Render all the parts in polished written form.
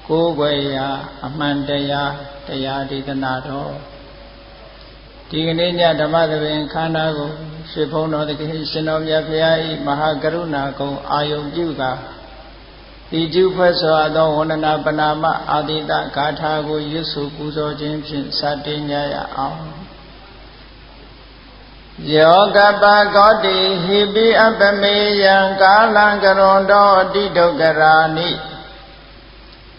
ကိုယ်ွယ်ရာအမှန်တရားတရားဒေသနာတော်ဒီကနေ့ညဓမ္မသဘင်ခန္ဓာကိုရွှေဘုံတော်တကယ်ရှင်တော်မြတ်ဘုရား၏မဟာကရုဏာကုံအာယုံပြုကာဒီကျုဖွဲ့စွာသောဝန္ဒနာပနာမအာတိတဂါထာကိုရွတ်ဆိုပူဇော်ခြင်းဖြင့်စတင်ကြရအောင်ယောကပကောတိဟိပိအပမေယံကာလံကရွန်တော်တိဒုက္ခရာနိ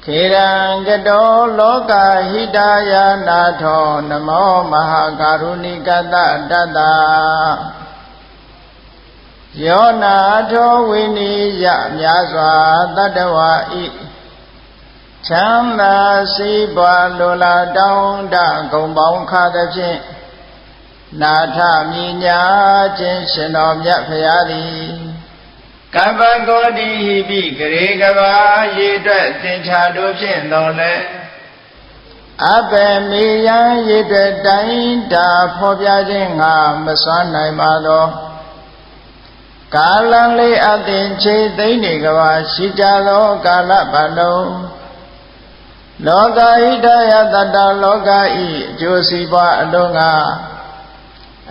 ခေရံကတောလောကဟိတယာနာထောနမောမဟာကာရုဏိကတတတ္တယောနာထောဝိနိယမြာစွာတတ္တဝါဤချမ်းသာစီးပွားလိုလားတောင်းတဂုံပေါင်းခါသဖြင့်နာထမြညာခြင်းရှင်တော်မြတ်ဖရာသည်ကပ္ပကောတိဟိပိဂရေကဘာရေအတွက်သင်္ချာတို့ဖြင့်တော်လဲအဘေမေယံရေအတွက်တိုင်းတာဖော်ပြခြင်းငါမစွမ်းနိုင်ပါသောကာလံလေးအသင်ချေသိမ့်နေကဘာရှိကြသောကာလပတ်လုံးလောကဟိတယတတလောကဤအကျိုးစီးပွားအလုံးငါ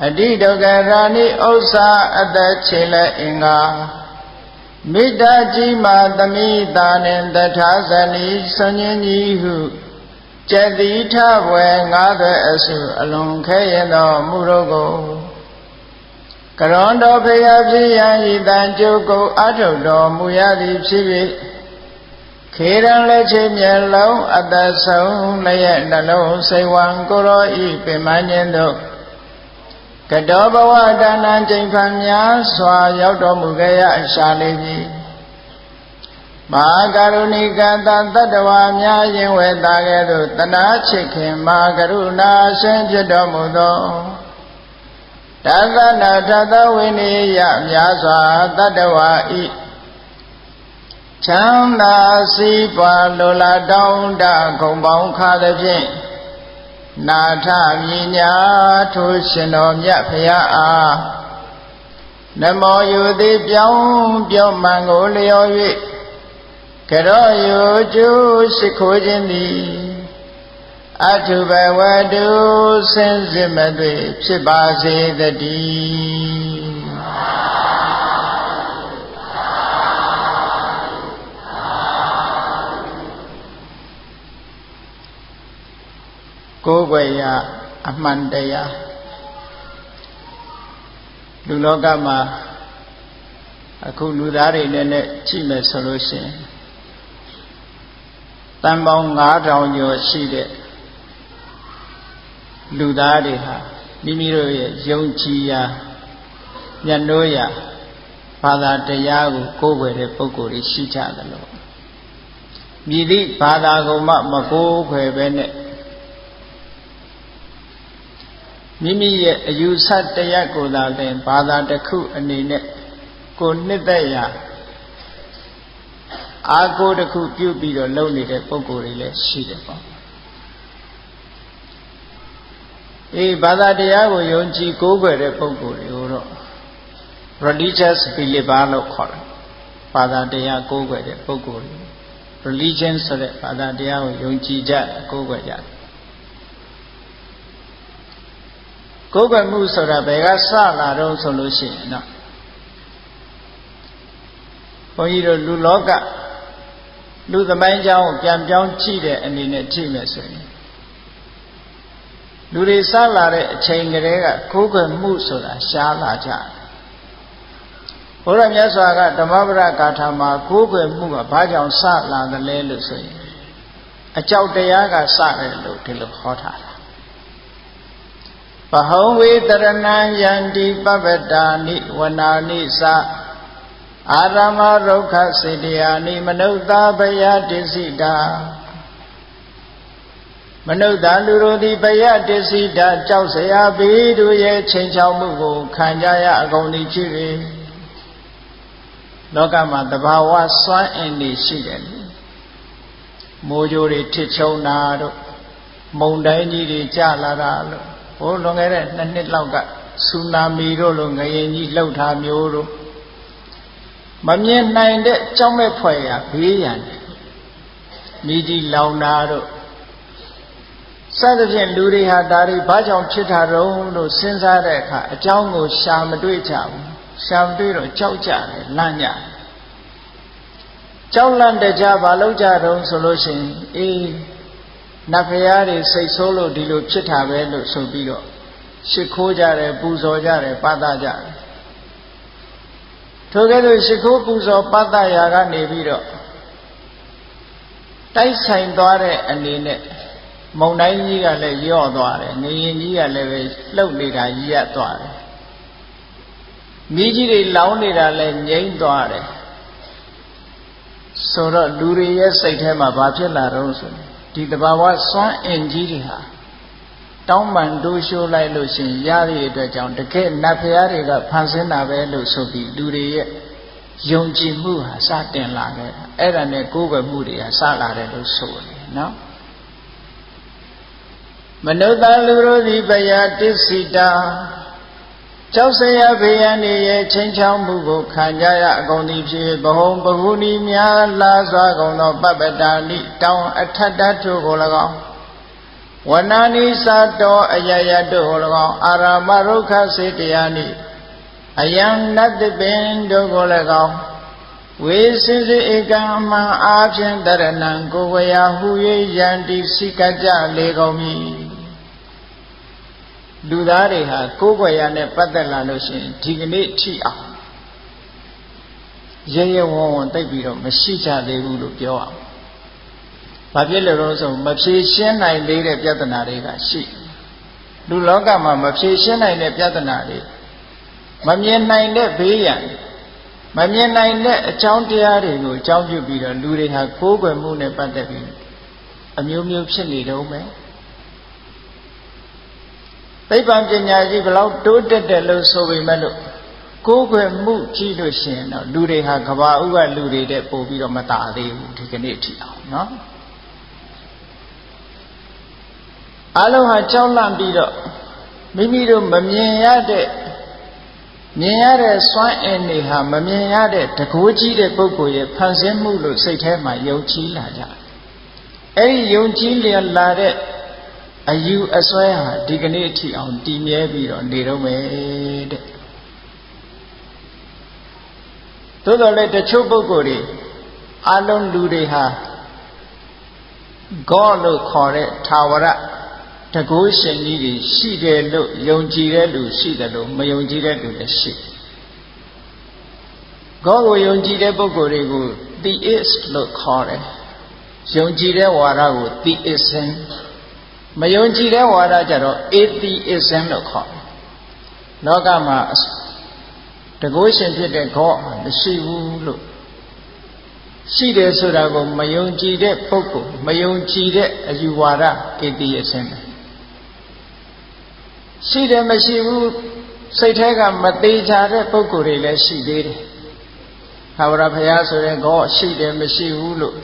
အတိဒုက္ခရာနိဥစ္စာအသက်ချေလက်အင်္ဂါမိတ္တကြီးမာသမိတာနှင့်တထာဇနီဆွန်ញင်းကြီးဟုကျက်တိထဘွယ်ငါးသွဲအစုအလွန်ခဲရင်သောမူတို့ကိုကရွန်တော်ဖရာဖြစ်ရန်ဤတန်ကျုပ်ကိုအထုတ်တော်မူရသည်ဖြစ်၍ခေရန်လက်ချေမျက်လုံးအသက်ဆုံးလျက်နှလုံးစိတ်ဝံကိုရောဤပင်မခြင်းတို့ကတောဘဝဒါနံကျိန်ဖန်များစွာရောက်တော်မူခဲ့ရရှာလေပြီမဟာကရုဏိကတတတ္တဝါများရင်ဝဲတာကဲ့သို့တနာချစ်ခင်မဟာကရုဏာရှင်ဖြစ်တော်မူသောတသနာထသဝိနိယများစွာတတ္တဝါဤချမ်းသာစီးပွားလိုလားတောင်းတဂုံပေါင်းခါသဖြင့်နာထမြညာထိုရှင်တော်မြတ်ဖရာအားနမောယုတိပြောင်းပြောမှန်ကိုလျော်၍ကရောယုကျိုးရှိခိုးခြင်းသည်အထုဘဝတုစင်စစ်မသွေဖြစ်ပါစေတည်းကိုယ်ွယ်ရာအမှန်တရားလူလောကမှာအခုလူသားတွေနဲ့ကြည့်မယ်ဆိုလို့ရှိရင်တန်ပေါင်း9000ကျော်ရှိတဲ့လူသားတွေဟာမိမိတို့ရဲ့ယုံကြည်ရာမျက်နှိုးရာဘာသာတရားကိုကိုးကွယ်တဲ့ပုဂ္ဂိုလ်တွေရှိကြတယ်လို့မြည်သည့်ဘာသာကိုမှမကိုးကွယ်ပဲနဲ့မိမိရဲ့အယူဆတရားကိုသာလျှင်ဘာသာတစ်ခုအနေနဲ့ကိုနှစ်သက်ရာအာကိုတစ်ခုပြုပြီးတော့လုပ်နေတဲ့ပုံကိုယ်တွေလည်းရှိတယ်ပေါ့ဘာသာတရားကိုယုံကြည်ကိုးကွယ်တဲ့ပုံကိုယ်တွေကိုတော့ religious believer လို့ခေါ်တယ်ဘာသာတရားကိုးကွယ်တဲ့ပုံကိုယ်တွေ religion ဆိုတဲ့ဘာသာတရားကိုယုံကြည်ကြကိုးကွယ်ကြကိုယ်ကွယ်မှုဆိုတာဘယ်ကစလာတော့ဆိုလို့ရှိရင်တော့ဘုန်းကြီးတို့လူလောကလူသမိုင်းကြောင်းပြန်ပြောင်းကြည့်တဲ့အနေနဲ့ကြည့်မယ်ဆိုရင်လူတွေစလာတဲ့အချိန်ကလေးကကိုယ်ကွယ်မှုဆိုတာရှားလာကြတယ်ဘုရားမြတ်စွာကဓမ္မပဒဂါထာမှာကိုယ်ကွယ်မှုကဘာကြောင့်စလာသလဲလို့ဆိုရင်အကြောက်တရားကစတယ်လို့ဒီလိုဟောထားတာပဟံဝေတရဏံယန္တိပပ္ပတာနိဝနာနိသအာရမရုက္ခစေတယာနိမနုဿာဘယတိစိတာမနုဿာလူတို့သည်ဘယတိစိတာကြောက်เสียဘေးတို့ရဲ့ချိန်ချောက်မှုကိုခံကြရအကုန်သည်ဖြစ်၍လောကမှာတဘာဝစွမ်းအင်တွေရှိတယ်မိုးကြိုးတွေထစ်ချုံတာတို့မုန်တိုင်းကြီးတွေကျလာတာလို့ဟိုလွန်ခဲ့တဲ့2နှစ်လောက်ကဆူနာမီတို့လိုငရင်ကြီးလှုပ်ထားမျိုးတို့မမြင်နိုင်တဲ့ကြောက်မဲ့ဖွယ်ရာဘေးရန် မိကြီးလောင်တာတို့စသဖြင့်လူတွေဟာဒါတွေဘာကြောင့်ဖြစ်တာတုံးလို့စဉ်းစားတဲ့အခါအကြောင်းကိုရှာမတွေ့ကြဘူးရှာမတွေ့တော့ကြောက်ကြတယ်လန့်ကြတယ်ကြောက်လန့်တကြဘာလို့ကြတုံးဆိုလို့ရှိရင်အေးနတ်ဖရာတွေစိတ်ဆိုးလို့ဒီလိုဖြစ်တာပဲလို့ဆိုပြီးတော့ရှ िख ိုးကြတယ်ပူဇော်ကြတယ်ပတ်သကြတယ်ထိုကဲ့သို့ရှ िख ိုးပူဇော်ပတ်သရာကနေပြီးတော့တိုက်ဆိုင်သွားတဲ့အနေနဲ့မုံတိုင်းကြီးကလည်းယော့သွားတယ်နေရင်ကြီးကလည်းပဲလှုပ်နေတာကြီးရသွားတယ်မိကြီးတွေလောင်းနေတာလည်းငြိမ့်သွားတယ်ဆိုတော့လူတွေရဲ့စိတ်ထဲမှာဘာဖြစ်လာတော့ဆိုဒီတဘာဝစွမ်းအင်ကြီးတွေဟာတောင်းပန်တိုးရှိုးလိုက်လို့ရှင်ရတဲ့အတွက်ကြောင့်တကယ်နတ်ဖရာတွေကဖန်ဆင်းတာပဲလို့ဆိုပြီးလူတွေရဲ့ယုံကြည်မှုဟာစတင်လာခဲ့တာအဲ့ဒါနဲ့ကိုယ်ပဲမှုတွေဟာစလာတယ်လို့ဆိုတယ်နော်မနုဿလူတို့သည်ဘယတစ္ဆိတာကြောက်စရာဘေးရန်တွေရဲ့ချင်းချောင်းမှုကိုခံကြရအကုန်သည်ဖြစ်ဘဟုံဘဟုနီများလာစွာကုန်သောပပ္ပတာနိတောင်းအထတ္တတို့ကို၎င်းဝနာနိသတောအယယတို့ကို၎င်းအာရမရုခစေတရားနိအယံနတ္တပင်တို့ကို၎င်းဝေစင်စေဧကံအမှန်အားဖြင့်တရဏံကိုဝေယဟု၍ယန္တိစိကကြလေကုန်မည်လူသားတွေဟာကိုယ်ွယ်ရနဲ့ပတ်သက်လာလို့ရှိရင်ဒီကနေ့ထိအောင်ရဲရဲဝံ့ဝံ့တိတ်ပြီးတော့မရှိကြသေးဘူးလို့ပြောအောင်။ဘာဖြစ်လို့လဲဆိုမဖြေရှင်းနိုင်သေးတဲ့ပြဿနာတွေကရှိလူလောကမှာမဖြေရှင်းနိုင်တဲ့ပြဿနာတွေမမြင်နိုင်တဲ့ဘေးရန်မမြင်နိုင်တဲ့အကြောင်းတရားတွေကိုအကြောင်းပြုပြီးတော့လူတွေဟာကိုယ်ွယ်မှုနဲ့ပတ်သက်ပြီးအမျိုးမျိုးဖြစ်နေတော့မယ်သိပ္ပံပညာကြီးဘလောက်တိုးတက်တယ်လို့ဆိုပေမဲ့လို့ကိုယ်ွယ်မှုကြည့်လို့ရှိရင်တော့လူတွေဟာကဘာဥကလူတွေတဲ့ပို့ပြီးတော့မတာသေးဘူးဒီကနေ့ထိအောင်နော်အလုံးဟာကြောက်လန့်ပြီးတော့မိမိတို့မမြင်ရတဲ့မြင်ရတဲ့စွမ်းအင်တွေဟာမမြင်ရတဲ့တကိုးကြီးတဲ့ပုဂ္ဂိုလ်ရဲ့ဖန်ဆင်းမှုလို့စိတ်ထဲမှာယုံကြည်လာကြတယ်အဲဒီယုံကြည်လျက်လာတဲ့အယူအစွဲဟာဒီကနေ့အထိအောင်တည်မြဲပြီးတော့နေတော့မယ်တဲ့သို့တော်လည်းတချို့ပုဂ္ဂိုလ်တွေအလုံးလူတွေဟာGod လို့ခေါ်တဲ့ထာဝရတကုရှင်ကြီးတွေရှိတယ်လို့ယုံကြည်တဲ့လူရှိတယ်လို့မယုံကြည်တဲ့လူလည်းရှိGod ကိုယုံကြည်တဲ့ပုဂ္ဂိုလ်တွေကို theist လို့ခေါ်တယ်ယုံကြည်တဲ့ဝါဒကို theismမယုံကြည်တဲ့ဝါဒကြတော့ atheism လို့ခေါ်တယ်လောကမှာတကုရှင်ဖြစ်တဲ့ God မရှိဘူးလို့ရှိတယ်ဆိုတာကိုမယုံကြည်တဲ့ပုဂ္ဂိုလ်မယုံကြည်တဲ့အယူဝါဒ atheism ရှိတယ်မရှိဘူးစိတ်ထဲကမသေးချာတဲ့ပုဂ္ဂိုလ်တွေလည်းရှိသေးတယ်။သာဝရဘုရားဆိုတဲ့ God ရှိတယ်မရှိဘူးလို့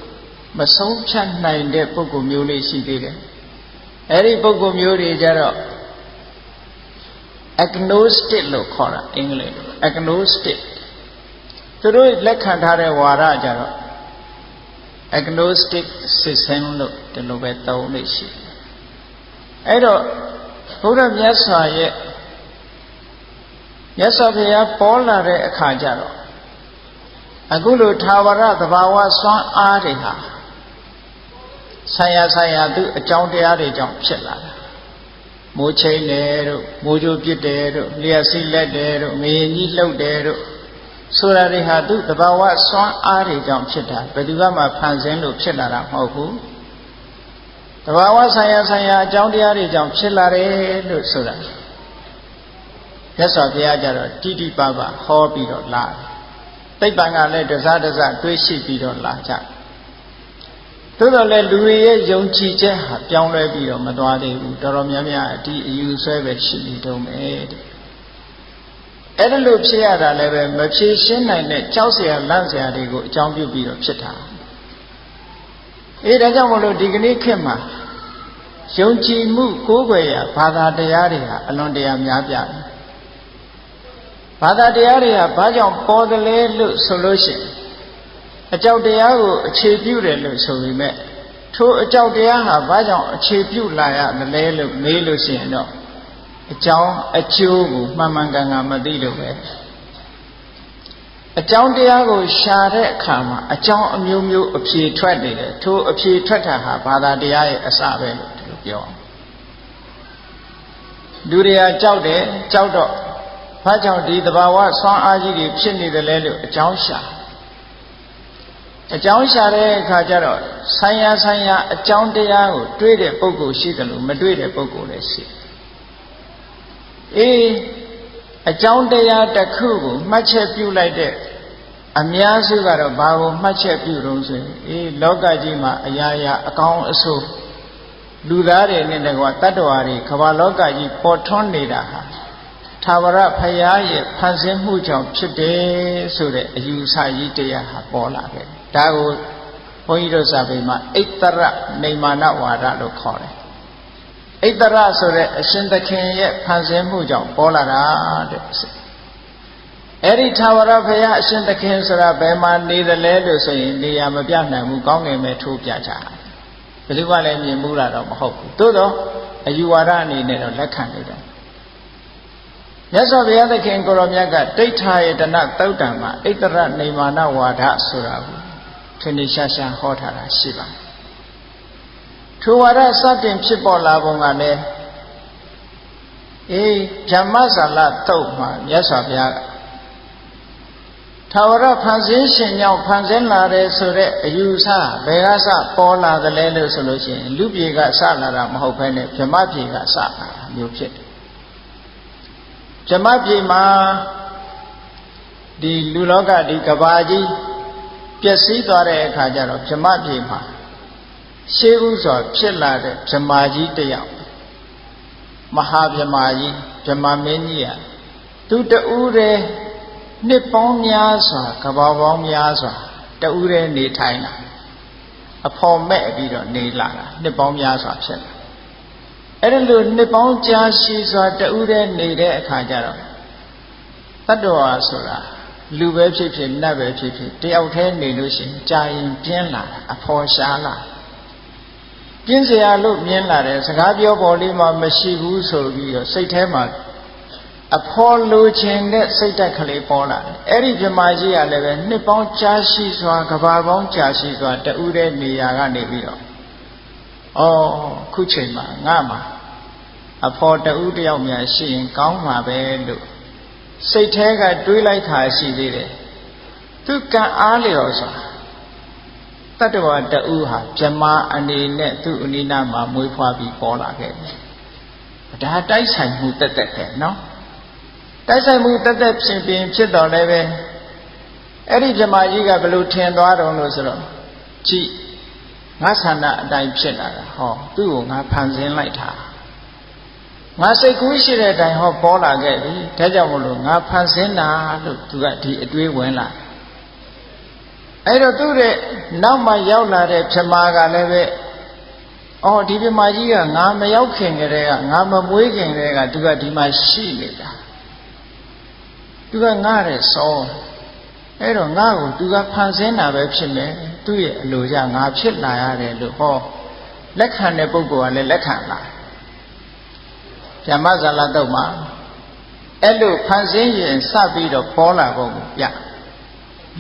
မဆုံးဖြတ်နိုင်တဲ့ပုဂ္ဂိုလ်မျိုးလေးရှိသေးတယ်။အဲဒီပုဂ္ဂိုလ်မျိုးတွေကြတော့ agnostic လို့ခေါ်တာအင်္ဂလိပ် agnostic သူတို့လက်ခံထားတဲ့ဝါဒကြတော့ agnostic system လို့ဒီလိုပဲသုံးလို့ရှိတယ်။အဲ့တော့ဘုရားမြတ်စွာရဲ့မြတ်စွာဘုရားပေါ်လာတဲ့အခါကျတော့အခုလိုသာဝရသဘာဝစွမ်းအားတွေဟာဆိုင်ရာသူအကြောင်းတရားတွေကြောင့်ဖြစ်လာတာမိုးချိန်တယ်တို့မိုးကြိုးပစ်တယ်တို့လျှက်စီးလက်တယ်တို့ငရင်ကြီးလှုပ်တယ်တို့ဆိုတာတွေဟာသူသဘာဝစွမ်းအားတွေကြောင့်ဖြစ်တာဘယ်သူမှဖန်ဆင်းလို့ဖြစ်လာတာမဟုတ်ဘူးသဘာဝဆိုင်ရာအကြောင်းတရားတွေကြောင့်ဖြစ်လာတယ်လို့ဆိုတာမြတ်စွာဘုရားကြတော့တိတိပပဟောပြီးတော့လာတယ်သိပ္ပံကလည်းတစားတွေးရှိပြီးတော့လာကြသို့တော်လည်းလူတွေရဲ့ယုံကြည်ချက်ဟာပြောင်းလဲပြီးတော့မသွားသေးဘူးတော်တော်များများဒီအယူဆွဲပဲရှိနေတော့မယ်တဲ့အဲ့ဒါလို့ဖြစ်ရတာလည်းပဲမဖြေရှင်းနိုင်တဲ့ကြောက်เสียလန့်เสียတွေကိုအကြောင်းပြုပြီးတော့ဖြစ်တာဒါကြောင့်မလို့ဒီကနေ့ခေတ်မှာယုံကြည်မှုကိုးကွယ်ရာဘာသာတရားတွေဟာအလွန်တရာများပြားတယ်ဘာသာတရားတွေဟာဘာကြောင့်ပေါ်တယ်လဲလို့ဆိုလို့ရှိရင်အကြောက်တရားကိုအခြေပြုတယ်လို့ဆိုပေမဲ့ ထိုအကြောင်းတရားဟာဘာကြောင့်အခြေပြုလာရသလဲလို့မေးလို့ရှိရင်တော့အကြောင်းအကျိုးကိုမှန်မှန်ကန်ကန်မသိလို့ပဲအကြောင်းတရားကိုရှာတဲ့အခါမှာအကြောင်းအမျိုးမျိုးအဖြေထွက်နေတယ်ထိုအဖြေထွက်တာဟာဘာသာတရားရဲ့အစပဲလို့ဒီလိုပြောလူတွေကကြောက်တယ်ကြောက်တော့ဘာကြောင့်ဒီသဘာဝဆွမ်းအားကြီးတွေဖြစ်နေတယ်လဲလို့အကြောင်းရှာတဲ့အခါကျတော့ဆိုင်ရာအကြောင်းတရားကိုတွေးတဲ့ပုဂ္ဂိုလ်ရှိတယ်လို့မတွေးတဲ့ပုဂ္ဂိုလ်လည်းရှိအကြောင်းတရားတစ်ခုကိုမှတ်ချက်ပြုလိုက်တဲ့အများစုကတော့ဘာကိုမှတ်ချက်ပြုလို့ဆိုရင်လောကကြီးမှာအရာရာအကောင်းအဆိုးလူသားတွေနဲ့တကွာတတ္တဝါတွေကမ္ဘာလောကကြီးပေါ်ထွန်းနေတာဟာသာဝရဖရာရဲ့ဖန်ဆင်းမှုကြောင့်ဖြစ်တယ်ဆိုတဲ့အယူဆကြီးတရားဟာပေါ်လာခဲ့တယ်ဒါကိုဘုန်းကြီးတို့စာပေမှာဣတ္တရနေမာနဝါဒလို့ခေါ်တယ်ဣတ္တရဆိုတဲ့အရှင်သခင်ရဲ့ဖန်ဆင်းမှုကြောင့်ပေါ်လာတာတဲ့အဲ့ဒီသာဝရဘုရားအရှင်သခင်ဆိုတာဘယ်မှာနေသလဲလို့ဆိုရင်နေရာမပြနိုင်ဘူးကောင်းငင်မဲ့ထိုးပြချတာဘယ်သူကလည်းမြင်မှုလာတော့မဟုတ်ဘူးသို့တော့အယူဝါဒအနေနဲ့တော့လက်ခံနေတယ်မြတ်စွာဘုရားသခင်ကိုရောမြတ်ကဒိဋ္ဌာယတနာသုတ်တံမှာဣတ္တရနေမာနဝါဒဆိုတာကိုထင်ရှားရှားဟောထားတာရှိပါတယ်ထိုဝါဒစတင်ဖြစ်ပေါ်လာပုံကလည်းဓမ္မဇာလသုတ်မှာမြတ်စွာဘုရားထာဝရဖန်ဆင်းရှင်ကြောင့်ဖန်ဆင်းလာတယ်ဆိုတဲ့အယူဆဘယ်ကစပေါ်လာသလဲလို့ဆိုလို့ရှိရင်လူပြေကစလာတာမဟုတ်ဘဲနဲ့ဗြဟ္မပြေကစလာတာမျိုးဖြစ်တယ်ဗြဟ္မပြေမှာဒီလူလောကဒီကဘာကြီးပျက်စီးသွားတဲ့အခါကျတော့ဗြဟ္မပြေမှာရှေးဥစွာဖြစ်လာတဲ့ဗြဟ္မာကြီးတယောက်မဟာဗြဟ္မာကြီးဗြဟ္မာမင်းကြီးอ่ะသူတူးတဲ့နှစ်ပေါင်းများစွာကဘာပေါင်းများစွာတူးတဲ့နေထိုင်လာအဖော်မဲ့ပြီးတော့နေလာတာနှစ်ပေါင်းများစွာဖြစ်လာအဲ့ဒါလို့နှစ်ပေါင်းကြာရှည်စွာတူးတဲ့နေတဲ့အခါကျတော့တတ္တဝါဆိုတာလူပဲဖြစ်ဖြစ်နတ်ပဲဖြစ်ဖြစ်တယောက်တည်းနေလို့ရှိရင်ကြာရင်ပြင်းလာတာအဖော်ရှားလာပြင်းစရာလို့မြင်လာတယ်စကားပြောပေါ်လေးမှမရှိဘူးဆိုပြီးတော့စိတ်ထဲမှာအဖော်လိုချင်တဲ့စိတ်ဓာတ်ကလေးပေါ်လာတယ်အဲ့ဒီဗြဟ္မာကြီးကလည်းပဲနှစ်ပေါင်းကြာရှိစွာကဘာပေါင်းကြာရှိစွာတူးတဲ့နေရာကနေပြီးတော့ခုချိန်မှာငါမှာအဖော်တူးတယောက်များရှိရင်ကောင်းမှာပဲလို့စိတ်ထဲကတွေးလိုက်တာရှိသေးတယ်သူကံအားလျော်စွာတတ္တဝါတူဟာဗြဟ္မာအနေနဲ့သူ့အနိနာမှာမွေးဖွားပြီးပေါ်လာခဲ့တယ်ဒါတိုက်ဆိုင်မှုတက်တက်ပဲနော်တိုက်ဆိုင်မှုတက်တက်ဖြစ်တော်လည်းပဲအဲ့ဒီဗြဟ္မာကြီးကဘယ်လိုထင်သွားတော့လို့ဆိုတော့ကြည့်ငါဆန္ဒအတိုင်းဖြစ်လာတာသူ့ကိုငါဖန်ဆင်းလိုက်တာငါစိတ်ကူးရှိတဲ့အတိုင်းပေါ်လာခဲ့ပြီဒါကြောင့်မလို့ငါဖန်ဆင်းတာလို့သူကဒီအတွေးဝင်လာအဲ့တော့သူ့ရဲ့နောက်မှရောက်လာတဲ့ဗြဟ္မာကလည်းပဲဒီဗြဟ္မာကြီးကငါမရောက်ခင်ကတည်းကငါမမွေးခင်ကတည်းကသူကဒီမှာရှိနေတာသူကငါတဲ့စောအဲ့တော့ငါ့ကိုသူကဖန်ဆင်းတာပဲဖြစ်မယ်သူ့ရဲ့အလိုကြငါဖြစ်လာရတယ်လို့လက်ခံတဲ့ပုဂ္ဂိုလ်ကလည်းလက်ခံလာဓမ္မဇာလတုတ်မှာအဲ့လိုဖန်ဆင်းရင်စပြီးတော့ပေါ်လာပုံကိုပြ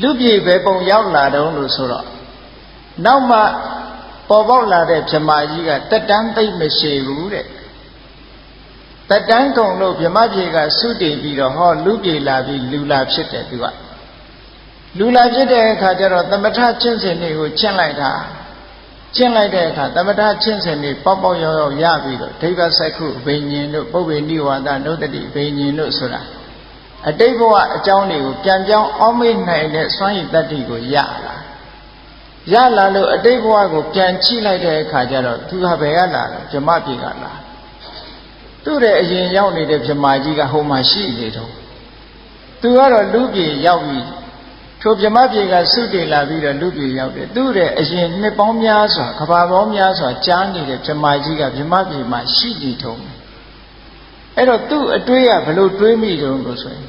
လူပြေပဲပုံရောက်လာတော့လို့ဆိုတော့နောက်မှပေါ်ပေါက်လာတဲ့ဗြဟ္မာကြီးကတက်တန်းသိမ့်မရှိဘူးတဲ့တက်တန်းကုန်လို့ဗြဟ္မပြေကသုတည်ပြီးတော့လူပြေလာပြီးလူလာဖြစ်တယ်သူကလူလာဖြစ်တဲ့အခါကျတော့သမထကျင့်စဉ်တွေကိုကျင့်လိုက်တာကျင့်လိုက်တဲ့အခါသမထကျင့်စဉ်တွေပေါက်ပေါက်ရောက်ရောက်ရပြီးတော့ဒိဗ္ဗစက္ခုဘိညာဉ်တို့ပုဗ္ဗေနိဝါဒနုတ္တိဘိညာဉ်တို့ဆိုတာအတိတ်ဘဝအကြောင်းတွေကိုပြန်ပြောင်းအောက်မေ့နိုင်တဲ့စွမ်းရည်တတ္တိကိုရလာလို့အတိတ်ဘဝကိုပြန်ကြည့်လိုက်တဲ့အခါကျတော့သူကဘယ်ကလာလဲဗြဟ္မပြေကလာသူ့ရဲ့အရင်ရောက်နေတဲ့ဗြဟ္မာကြီးကဟိုမှာရှိနေတော့သူကတော့လူပြေရောက်ပြီးထိုဗြဟ္မပြေကသုတည်လာပြီးတော့လူပြေရောက်တယ်သူ့ရဲ့အရင်နှစ်ပေါင်းများစွာကဘာပေါင်းများစွာကြားနေတဲ့ဗြဟ္မာကြီးကဗြဟ္မပြေမှာရှိနေတုံးအဲ့တော့သူ့အတွေးကဘယ်လိုတွေးမိတုံးလို့ဆိုရင်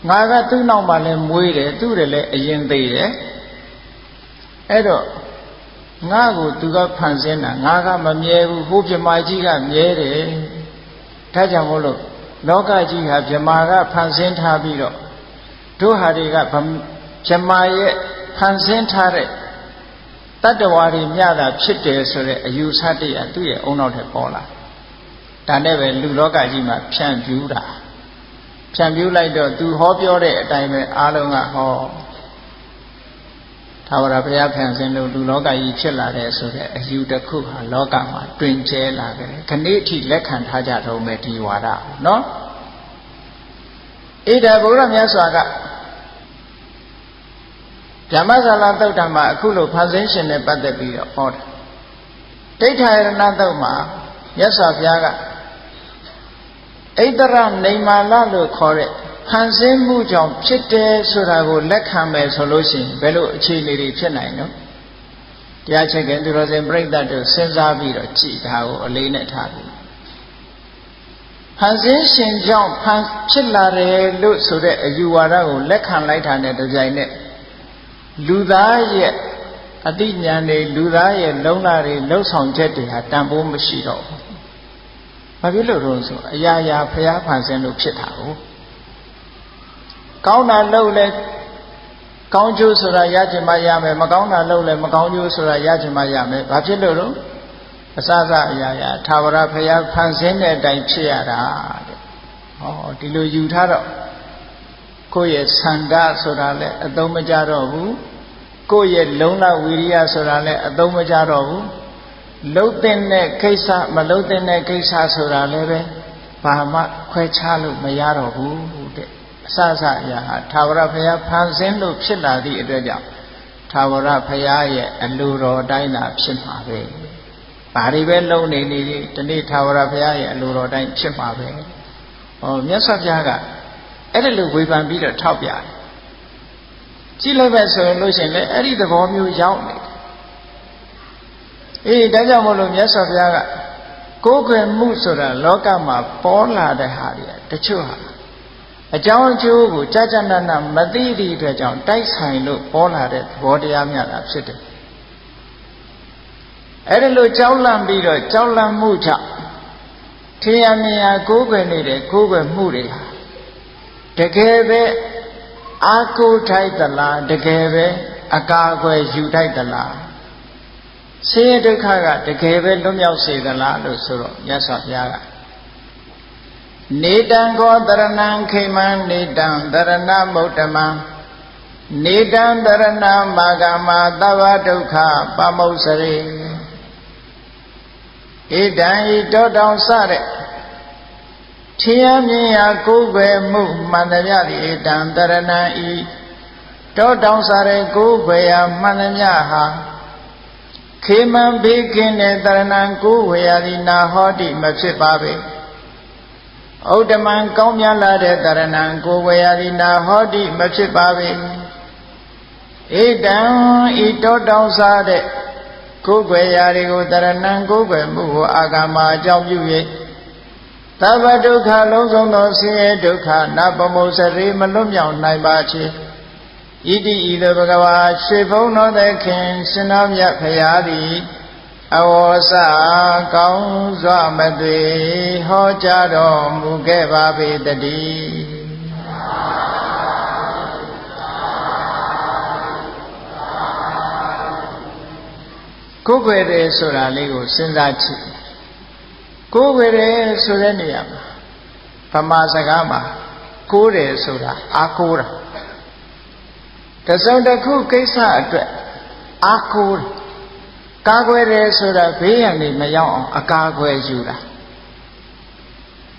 ငါကသူ့နောက်မှာလဲမွေးတယ်သူ့တယ်လဲအရင်သေးတယ်အဲ့တော့ ငါ့ကိုသူကဖန်ဆင်းတာငါကမမြဲဘူးဟိုပြမကြီးကမြဲတယ်ဒါကြောင့်မို့လို့လောကကြီးဟာပြမကဖန်ဆင်းထားပြီးတော့တို့ဟာတွေကပြမရဲ့ဖန်ဆင်းထားတဲ့တတ္တဝါတွေမြတာဖြစ်တယ်ဆိုတဲ့အယူဆတရားသူ့ရဲ့အုံနောက်ထက်ပေါ်လာဒါနဲ့ပဲလူလောကကြီးမှာဖြန့်ဖြူးတာဖြန့်ဖြူးလိုက်တော့သူဟောပြောတဲ့အတိုင်းပဲအားလုံးကဟောသာဝရဘုရားဖန်ဆင်းလို့လူလောကကြီးဖြစ်လာတဲ့ဆိုတဲ့အယူတစ်ခုဟာလောကမှာတွင်ကျဲလာကြတယ်ခဏိအထိလက်ခံထားကြတော့မယ်ဒီဝါဒနော်ဣဒဗုဒ္ဓမြတ်စွာကဓမ္မဇာလသုတ်တံမှာအခုလိုဖန်ဆင်းရှင်နဲ့ပတ်သက်ပြီးတော့ဟောတာဒိဋ္ဌာယရဏသုတ်မှာမြတ်စွာဘုရားကဣတရနေမာလလို့ခေါ်တဲ့ဖန်ဆင်းမှုကြောင့်ဖြစ်တယ်ဆိုတာကိုလက်ခံမယ်ဆိုလို့ရှိရင်ဘယ်လိုအခြေအနေတွေဖြစ်နိုင်နော်တရားချက်ကသူတော်စင်ပြိဿတ်တို့စဉ်းစားပြီးတော့ကြည်တာကိုအလေးနဲ့ထားပြီးဖန်ဆင်းရှင်ကြောင့်ဖြစ်လာတယ်လို့ဆိုတဲ့အယူဝါဒကိုလက်ခံလိုက်တာနဲ့တပြိုင်နက်လူသားရဲ့အတိညာဉ်တွေလူသားရဲ့လုံလတွေလှုပ်ဆောင်ချက်တွေဟာတန်ဖိုးမရှိတော့ဘူး။ဘာဖြစ်လို့လဲဆိုအရာရာဖျားဖန်ဆင်းလို့ဖြစ်တာကိုကောင်းတာလုပ်လဲကောင်းကျိုးဆိုတာရချင်မှရမယ်မကောင်းတာလုပ်လဲမကောင်းကျိုးဆိုတာရချင်မှရမယ်ဘာဖြစ်လို့လဲအစစအရာရာသာဝရဖျားဖန်ဆင်းတဲ့အတိုင်းဖြစ်ရတာတဲ့။ဟောဒီလိုယူထားတော့ကိုယ့်ရဲ့ဆန္ဒဆိုတာလည်းအသုံးမကျတော့ဘူးကိုယ့်ရဲ့လုံလဝီရိယဆိုတာလည်းအသုံးမကျတော့ဘူးလှုပ်တဲ့ကိစ္စမလှုပ်တဲ့ကိစ္စဆိုတာလည်းပဲဘာမှခွဲခြားလို့မရတော့ဘူးတဲ့အစစအရာဟာသာဝရဘုရားဖန်ဆင်းလို့ဖြစ်လာသည့်အတွက်ကြောင့်သာဝရဘုရားရဲ့အလိုတော်တိုင်းသာဖြစ်မှာပဲဘာတွေပဲလုံနေဒီနေ့သာဝရဘုရားရဲ့အလိုတော်တိုင်းဖြစ်မှာပဲဟောမြတ်စွာဘုရားကအဲ့ဒါလိုဝေဖန်ပြီးတော့ထောက်ပြတယ်ကြည့်လိုက်ပဲဆိုရင်လို့ရှိရင်လည်းအဲ့ဒီသဘောမျိုးရောက်နေတယ်အေးဒါကြောင့်မို့လို့မြတ်စွာဘုရားကကိုယ်ွယ်မှုဆိုတာလောကမှာပေါ်လာတဲ့ဟာတွေတချို့ဟာအကြောင်းအကျိုးကိုကြာကြာနာနာမသိသည့်အတွက်ကြောင့်တိုက်ဆိုင်လို့ပေါ်လာတဲ့သဘောတရားများတာဖြစ်တယ်အဲ့ဒါလိုကြောက်လန့်ပြီးတော့ကြောက်လန့်မှုကြောင့်ထင်ရမြင်ရကိုယ်ွယ်နေတဲ့ကိုယ်ွယ်မှုတွေဟာတကယ်ပဲအာကိုထိုက်သလားတကယ်ပဲအကာအကွယ်ယူထိုက်သလားဆင်းရဲဒုက္ခကတကယ်ပဲလွတ်မြောက်စေသလားလို့ဆိုတော့မြတ်စွာဘုရားကနေတံကောတရဏံခိမံနေတံတရဏမုဒ္ဓမံနေတံတရဏမာဂမသဗ္ဗဒုက္ခပမုစရိဣဒံဤတောတောင်စတဲ့ထင်ရမြင်ရကိုယ်ပဲမှုမှန်သမျှသည်ဣဒံတရဏံဤတောတောင်စတဲ့ကိုယ်ပဲရမှန်သမျှဟာခေမံဘေးကင်းတဲ့တရဏံကိုယ်ဝေရသည်နာဟောတိမဖြစ်ပါပေဥဒ္ဓမံကောင်းမြတ်လာတဲ့တရဏံကိုယ်ဝေရသည်နာဟောတိမဖြစ်ပါပေဣဒံဤတောတောင်စားတဲ့ကိုယ်ွယ်ရာတွေကိုတရဏံကိုယ်ွယ်မှုကိုအာဂမအကြောင်းပြု၍သဗ္ဗဒုက္ခလုံးစုံသောဆင်းရဲဒုက္ခနာပမုစရိမလွတ်မြောက်နိုင်ပါချေဣတိဤသို့ဘဂဝါရွှေဘုံတော်သခင်ရှင်တော်မြတ်ဖရာသည်အဝေါစကောင်းစွာမသွေဟောကြားတော်မူခဲ့ပါပေတည်းကိုယ်ွယ်တယ်ဆိုတာလေးကိုစဉ်းစားကြည့်ကိုယ်ွယ်တယ်ဆိုတဲ့နေရာမှာဗမာစကားမှာကိုးတယ်ဆိုတာအားကိုးတာတစုံတစ်ခုကိစ္စအတွက်အားကိုးတယ်ကာကွယ်တယ်ဆိုတာဘေးရန်တွေမရောက်အောင်အကာအကွယ်ယူတာ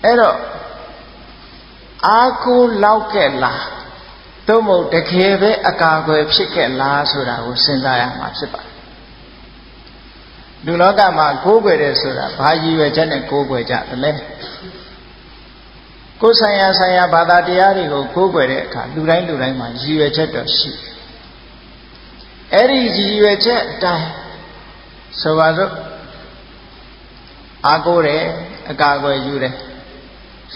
အဲ့တော့အားကိုးလောက်ကဲ့လားသို့မဟုတ်တကယ်ပဲအကာအကွယ်ဖြစ်ခဲ့လားဆိုတာကိုစဉ်းစားရမှာဖြစ်ပါတယ်လူလောကမှာကိုးကွယ်တယ်ဆိုတာဘာရည်ရွယ်ချက်နဲ့ကိုးကွယ်ကြတယ်လဲကိုယ်ဆိုင်ရာဘာသာတရားတွေကိုကိုးကွယ်တဲ့အခါလူတိုင်းမှာရည်ရွယ်ချက်တော့ရှိတယ်အဲ့ဒီရည်ရွယ်ချက်အတိုင်းဆိုပါစို့အားကိုးတယ်အကာအကွယ်ယူတယ်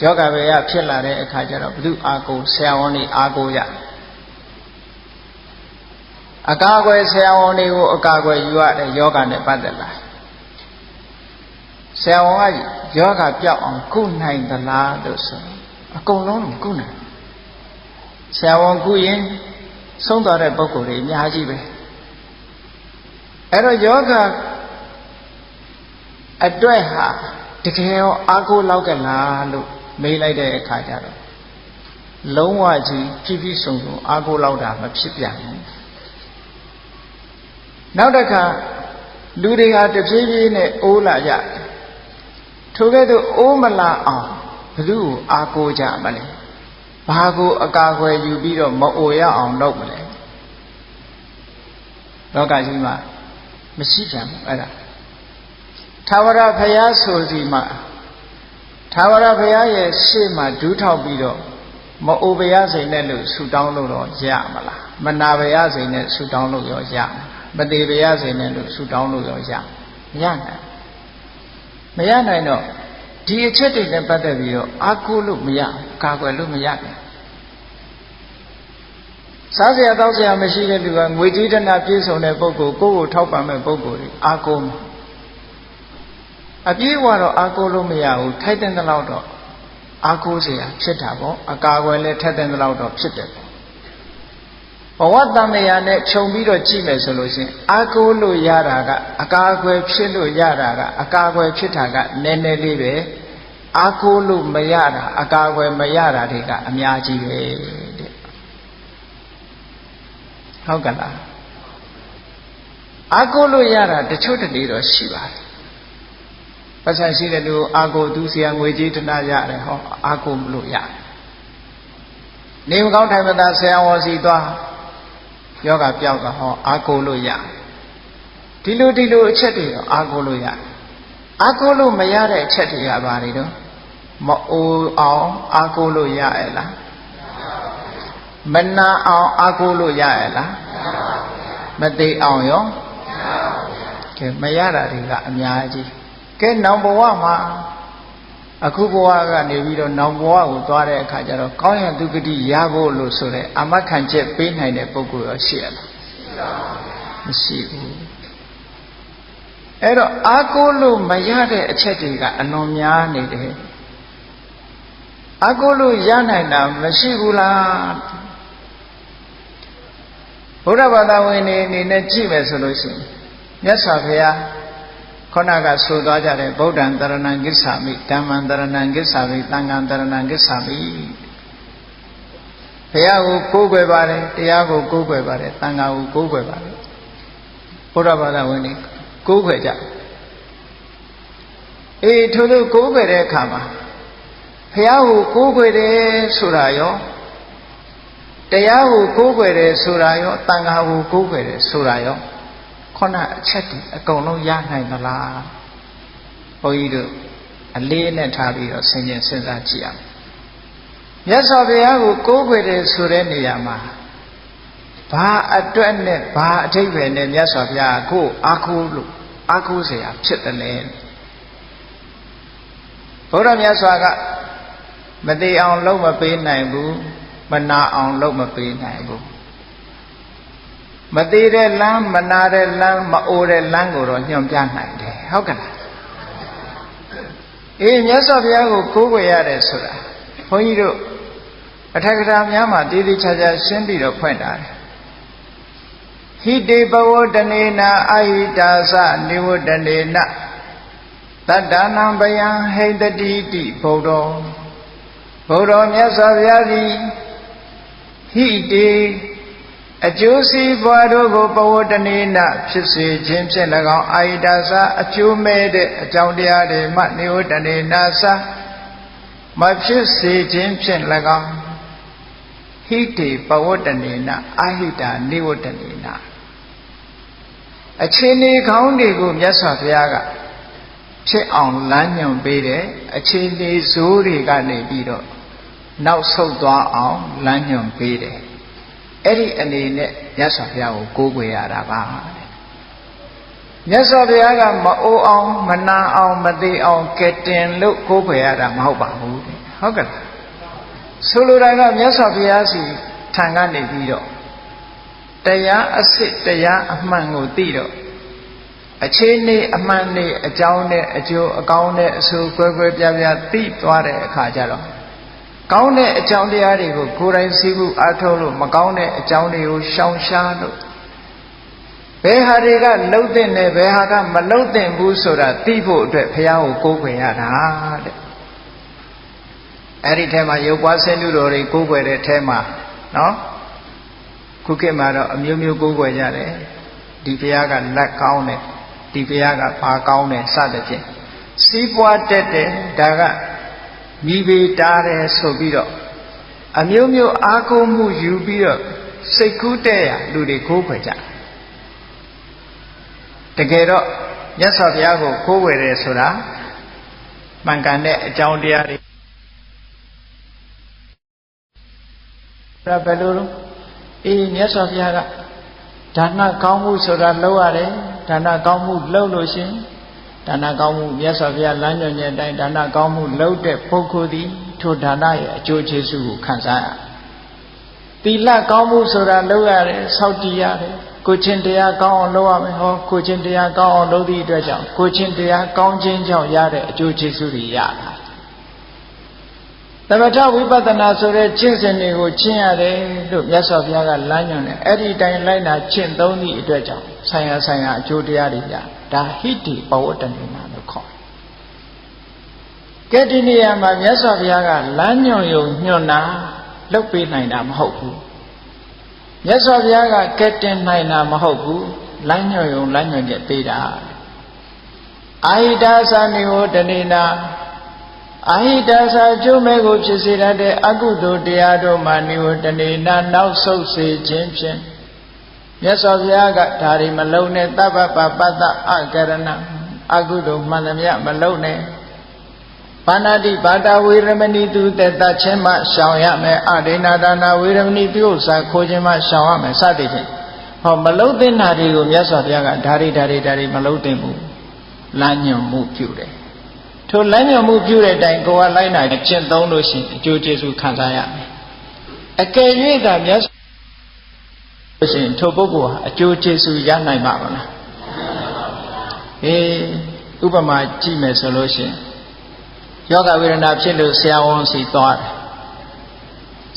ယောဂဝေယဖြစ်လာတဲ့အခါကျတော့ဘုသူအားကိုးဆရာဝန်တွေအားကိုးရ အကာအကွယ်ဆရာဝန်တွေကိုအကာအကွယ်ယူရတဲ့ယောဂနဲ့ပတ်သက်လာဆရာဝန်ကယောဂပြောက်အောင်ကုနိုင်သလားလို့ဆိုအကုန်လုံးကိုကုနိုင်ဆရာဝန်ကုရင်ဆုံးသွားတဲ့ပုဂ္ဂိုလ်တွေအများကြီးပဲအဲ့တော့ယောဂအတွက်ဟာတကယ်ရောအာကိုလောက်ကလားလို့မေးလိုက်တဲ့အခါကျတော့လုံးဝကြီးပြည့်ပြည့်စုံစုံအာကိုလောက်တာမဖြစ်ပြန်ဘူးနောက်တစ်ခါလူတွေဟာတဖြည်းဖြည်းနဲ့အိုးလာကြထိုကဲ့သို့အိုးမလာအောင်ဘယ်သူ့ကိုအာကိုကြမလဲဘာကိုအကာအကွယ်ယူပြီးတော့မအိုရအောင်လုပ်မလဲလောကကြီးမှာမရှိကြဘူးအဲ့ဒါသာဝရဘုရားဆိုစီမှာသာဝရဘုရားရဲ့ရှေ့မှာဒူးထောက်ပြီးတော့မအိုဘုရားစိန်နဲ့လို့ဆူတောင်းလို့တော့ရမလားမနာဘုရားစိန်နဲ့ဆူတောင်းလို့ရောရမသေးဘုရားစိန်နဲ့လို့ဆူတောင်းလို့ရောရမရနိုင်တော့ဒီအချက်တွေနဲ့ပတ်သက်ပြီးတော့အာကိုလို့မရကာကွယ်လို့မရဘူးစားစရာတောက်စရာမရှိတဲ့လူကငွေကြေးတနာပြည့်စုံတဲ့ပုဂ္ဂိုလ်ကိုယ့်ကိုထောက်ပံ့မဲ့ပုဂ္ဂိုလ်တွေအာကိုမှာအပြည့်အဝတော့အာကိုလို့မရဘူးထိုက်တဲ့လောက်တော့အာကိုเสียဖြစ်တာပေါ့အကာအကွယ်လည်းထက်တဲ့လောက်တော့ဖြစ်တယ်ပေါ့ဘဝတန်မြာနဲ့ခြုံပြီးတော့ကြည့်မယ်ဆိုလို့ရှိရင်အာကိုလို့ရတာကအကာအကွယ်ဖြစ်လို့ရတာကအကာအကွယ်ဖြစ်တာကနည်းနည်းလေးပဲအာကိုလို့မရတာအကာအကွယ်မရတာတွေကအများကြီးပဲတဲ့ဟုတ်ကလားအာကိုလို့ရတာတချို့တလေတော့ရှိပါတယ်ပတ်စံရှိတဲ့လူအာကိုသူဆရာငွေကြီးတနာရတယ်ဟောအာကိုလို့ရတယ်နေမကောင်းထိုင်မသာဆရာဝန်စီသွားယောဂပြောက်တာဟောအာကိုလို့ရဒီလိုအချက်တွေတော့အာကိုလို့ရအာကိုလို့မရတဲ့အချက်တွေကဘာတွေတော့မအိုအောင်အာကိုလို့ရရဲ့လားမနာအောင်အာကိုလို့ရရဲ့လားမသိအောင်ရောကဲမရတာတွေကအများကြီးကဲနောင်ဘဝမှာအခုဘဝကနေပြီးတော့နောင်ဘဝကိုသွားတဲ့အခါကျတော့ကောင်းရန်ဒုက္ခတိရဖို့လို့ဆိုတဲ့အာမခံချက်ပေးနိုင်တဲ့ပုဂ္ဂိုလ်ရောရှိရလားမရှိဘူးအဲ့တော့အာကိုလို့မရတဲ့အချက်တွေကအလွန်များနေတယ်အာကိုလို့ရနိုင်တာမရှိဘူးလားဘုရားဘာသာဝင်တွေအနေနဲ့ကြည့်မယ်ဆိုလို့ရှိရင်မြတ်စွာဘုရားခုနကဆိုသွားကြတဲ့ဗုဒ္ဓံတရဏံကိစ္ဆာမိဓမ္မံတရဏံကိစ္ဆာမိသံဃံတရဏံကိစ္ဆာမိဘုရားကိုကိုးကွယ်ပါတယ်တရားကိုကိုးကွယ်ပါတယ်သံဃာကိုကိုးကွယ်ပါတယ်ဘုရားဘာသာဝင်တွေကိုးကွယ်ကြထို့သောကိုးကွယ်တဲ့အခါမှာဘုရားကိုကိုးကွယ်တယ်ဆိုတာရောတရားကိုကိုးကွယ်တယ်ဆိုတာရောသံဃာကိုကိုးကွယ်တယ်ဆိုတာရောခုနအချက်ဒီအကုန်လုံးရနိုင်သလားဘုန်းကြီးတို့အလေးနဲ့ထားပြီးတော့စဉ်းကျင်စဉ်းစားကြည့်အောင်မြတ်စွာဘုရားကိုကိုးကွယ်တယ်ဆိုတဲ့နေရာမှာဘာအတွက်နဲ့ဘာအထိပ္ပယ်နဲ့မြတ်စွာဘုရားကိုအားကိုးလို့အားကိုးเสียဖြစ်တယ်လေဘုရားမြတ်စွာကမသိအောင်လုပ်မပေးနိုင်ဘူးမနာအောင်လုပ်မပေးနိုင်ဘူးမသေးတဲ့လမ်းမနာတဲ့လမ်းမအိုတဲ့လမ်းကိုတော့ညွှန်ပြနိုင်တယ်ဟုတ်ကဲ့လားမြတ်စွာဘုရားကိုကိုးကွယ်ရတယ်ဆိုတာဘုန်းကြီးတို့အထက်ကထာများမှာတည်တည်ချာချာရှင်းပြီးတော့ဖွင့်ထားတယ်ဟိတေဘဝတနေနာအာဟိတာသနိဝတနေနတတ္တနံဘယံဟိတတိတိဘုဒ္ဓောမြတ်စွာဘုရားသည်ဟိတေအကျိုးစီးပွားတို့ကိုဘဝတနေနဖြစ်စေခြင်းဖြင့်၎င်းအာဟိတာသအကျိုးမဲ့တဲ့အကြောင်းတရားတွေမှနိဝတနေနာသမဖြစ်စေခြင်းဖြင့်၎င်းဟိတေဘဝတနေနအာဟိတာနိဝတနေနအခြေအနေကောင်းတွေကိုမြတ်စွာဘုရားကဖြစ်အောင်လမ်းညွှန်ပေးတယ်အခြေအနေဆိုးတွေကနေပြီးတော့နောက်ဆုတ်သွားအောင်လမ်းညွှန်ပေးတယ်အဲ့ဒီအနေနဲ့မြတ်စွာဘုရားကိုကိုးကွယ်ရတာပါမြတ်စွာဘုရားကမအိုအောင်မနာအောင်မသေးအောင်ကဲတင်လို့ကိုးကွယ်ရတာမဟုတ်ပါဘူးဟုတ်ကဲ့ဆိုလိုတာကမြတ်စွာဘုရားစီထံကနေပြီးတော့တ တရားအစစ်တရားအမှန်ကိုသိတော့အခြေအနေအမှန်နဲ့အကြောင်းနဲ့အကျိုးအကောင်းနဲ့အဆိုးကွဲကွဲပြားပြားသိသွားတဲ့အခါကျတော့ကောင်းတဲ့အကြောင်းတရားတွေကိုကိုယ်တိုင်သိဖို့အားထုတ်လို့မကောင်းတဲ့အကြောင်းတွေကိုရှောင်ရှားလို့ဘယ်ဟာတွေကလှုပ်တဲ့နဲ့ဘယ်ဟာကမလှုပ်တဲ့ဘူးဆိုတာသိဖို့အတွက်ဘုရားကိုကိုးကွယ်ရတာတဲ့အဲ့ဒီထဲမှာရုပ်ပွားဆင်းတုတော်တွေကိုးကွယ်တဲ့ထဲမှာနော်ခုခေတ်မှာတော့အမျိုးမျိုးကိုးကွယ်ကြတယ်ဒီဘုရားကလက်ကောင်းတယ်ဒီဘုရားကဘာကောင်းတယ်စသဖြင့်စီးပွားတက်တယ်ဒါကမိဘတားတယ်ဆိုပြီးတော့အမျိုးမျိုးအားကိုးမှုယူပြီးတော့စိတ်ကူးတဲ့ရလူတွေကိုးကွယ်ကြတကယ်တော့မြတ်စွာဘုရားကိုကိုးကွယ်တယ်ဆိုတာမှန်ကန်တဲ့အကြောင်းတရားတွေဒါဘယ်လိုလဲမြတ်စွာဘုရားကဒါနကောင်းမှုဆိုတာလုပ်ရတယ်ဒါနကောင်းမှုလုပ်လို့ရှင်ဒါနကောင်းမှုမြတ်စွာဘုရားလမ်းညွှန်တဲ့အတိုင်းဒါနကောင်းမှုလုပ်တဲ့ပုဂ္ဂိုလ်သည်ထိုဒါနရဲ့အကျိုးကျေးဇူးကိုခံစားရသီလကောင်းမှုဆိုတာလုပ်ရတယ်စောင့်တည်ရတယ်ကိုချင်းတရားကောင်းအောင်လုပ်ရမယ်ဟောကိုချင်းတရားကောင်းအောင်လုပ်သည့်အတွက်ကြောင့်ကိုချင်းတရားကောင်းခြင်းကြောင့်ရတဲ့အကျိုးကျေးဇူးတွေရတာသမထဝိပဿနာဆိုတဲ့ကျင့်စဉ်တွေကိုကျင့်ရတယ်လို့မြတ်စွာဘုရားကလမ်းညွှန်တယ်အဲ့ဒီတိုင်းလိုက်နာကျင့်သုံးသည့်အတွက်ကြောင့်ဆိုင်ရာဆိုင်ရာအကျိုးတရားတွေရဒါဟိတိပဝတ္တနေနာလို့ခေါ်တယ်ကဲဒီနေရာမှာမြတ်စွာဘုရားကလမ်းညွှန်ယုံညွှန်တာလုပ်ပေးနိုင်တာမဟုတ်ဘူးမြတ်စွာဘုရားကကဲတင်နိုင်တာမဟုတ်ဘူးလမ်းညွှန်ယုံလမ်းညွှန်ချက်ပေးတာအာဟိတာသနိဝတနေနာအာဟိတာစာကျိုးမဲ့ကိုဖြစ်စေတတ်တဲ့အကုသိုလ်တရားတို့မှနိဝတနေနာနောက်ဆုတ်စေခြင်းဖြင့်မြတ်စွာဘုရားကဒါတွေမလုံးနဲ့တပ္ပပပတ္တအကရဏအကုသိုလ်မှန်သမျှမလုံးနဲ့ဘာနာတိဘာတာဝေရမဏိတုတတချင်းမှရှောင်ရမယ်အဒိနာဒါနာဝေရမဏိပြုဥစ္စာခိုးခြင်းမှရှောင်ရမယ်စသည်ဖြင့်ဟောမလုံးသင့်တာတွေကိုမြတ်စွာဘုရားကဒါတွေမလုံးသင့်ဘူးလမ်းညွှန်မှုပြုတယ်ထိုလမ်းညွှန်မှုပြုတဲ့အတိုင်းကိုယ်ကလိုက်နိုင်ကျင့်သုံးလို့ရှိရင်အကျိုးကျေးဇူးခံစားရမယ်အကယ်၍သာမြတ်စွာဘုရားရှင်ထိုပုဂ္ဂိုလ်ဟာအကျိုးကျေးဇူးရနိုင်ပါမလားဥပမာကြည့်မယ်ဆိုလို့ရှိရင်ယောဂဝေဒနာဖြစ်လို့ဆရာဝန်စီသွားတယ်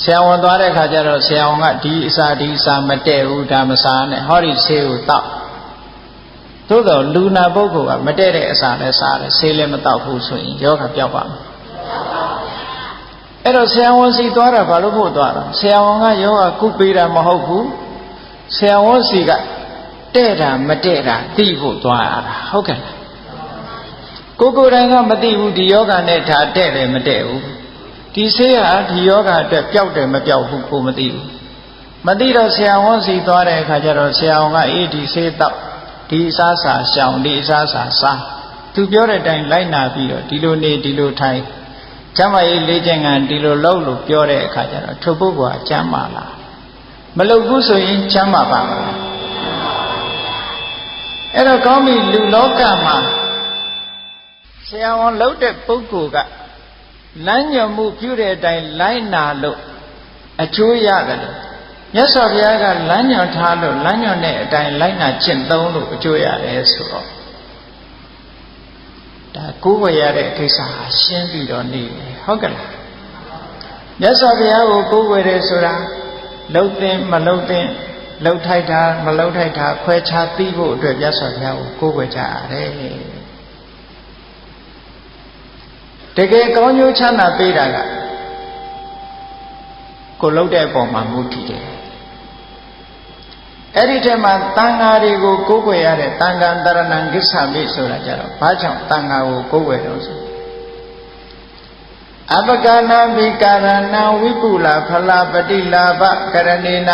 ဆရာဝန်သွားတဲ့အခါကျတော့ဆရာဝန်ကဒီအစာမတည့်ဘူးဒါမစားနဲ့ဟောဒီဆေးကိုတောက်သို့တော့လူနာပုဂ္ဂိုလ်ကမတည့်တဲ့အစာလည်းစားတယ်ဆေးလည်းမတောက်ဘူးဆိုရင်ယောဂပြောက်ပါမယ်အဲ့တော့ဆရာဝန်စီသွားတာဘာလို့ဖို့သွားတာဆရာဝန်ကယောဂကုပေးတာမဟုတ်ဘူးဆရာဝန်စီကတဲ့တာမတဲ့တာသိဖို့သွားရတာဟုတ်ကဲ့လားကိုယ်တိုင်ကမသိဘူးဒီယောဂနဲ့ဒါတဲ့တယ်မတဲ့ဘူးဒီဆေးဟာဒီယောဂအတွက်ပျောက်တယ်မပျောက်ဘူးကိုမသိဘူးမသိတော့ဆရာဝန်စီသွားတဲ့အခါကျတော့ဆရာဝန်ကဒီဆေးတောက်ဒီအစားစာရှောင်ဒီအစားစာစားသူပြောတဲ့အတိုင်းလိုက်နာပြီးတော့ဒီလိုနေဒီလိုထိုင်ကျမ်းမာရေးလေ့ကျင့်ခန်းဒီလိုလုပ်လို့ပြောတဲ့အခါကျတော့ထိုပုဂ္ဂိုလ်ကကျမ်းမာလားမလုပ်ဘူးဆိုရင်ကျမ်းမာပါမလားအဲ့တော့ကောင်းပြီလူလောကမှာဆရာဝန်လုပ်တဲ့ပုဂ္ဂိုလ်ကလမ်းညွှန်မှုပြုတဲ့အတိုင်းလိုက်နာလို့အကျိုးရတယ်လို့မြတ်စွာဘုရားကလမ်းညွှန်ထားလို့လမ်းညွှန်တဲ့အတိုင်းလိုက်နာကျင့်သုံးလို့အကျိုးရတယ်ဆိုတော့ဒါကိုယ်ဝယ်ရတဲ့ကိစ္စဟာရှင်းပြီးတော့နေတယ်ဟုတ်ကဲ့လားမြတ်စွာဘုရားကိုကိုယ်ဝယ်တယ်ဆိုတာလှုပ်သိမလှုပ်သိလှုပ်ထိုက်တာမလှုပ်ထိုက်တာခွဲခြားသိဖို့အတွက်မြတ်စွာဘုရားကိုကိုယ်ဝယ်ကြရတယ်တကယ်ကောင်းကျိုးချမ်းသာပေးတာကကိုလှုပ်တဲ့အပေါ်မှာမူတည်တယ်အဲ့ဒီထဲမှာတန်ဃာတွေကိုကိုးကွယ်ရတဲ့တန်ဃာတရဏံကိစ္ဆာမိဆိုတာကြတော့ဘာကြောင့်တန်ဃာကိုကိုးကွယ်လို့ဆိုအပကနာဘိကာရဏဝိပုလဖလပတိလာဘကရဏေန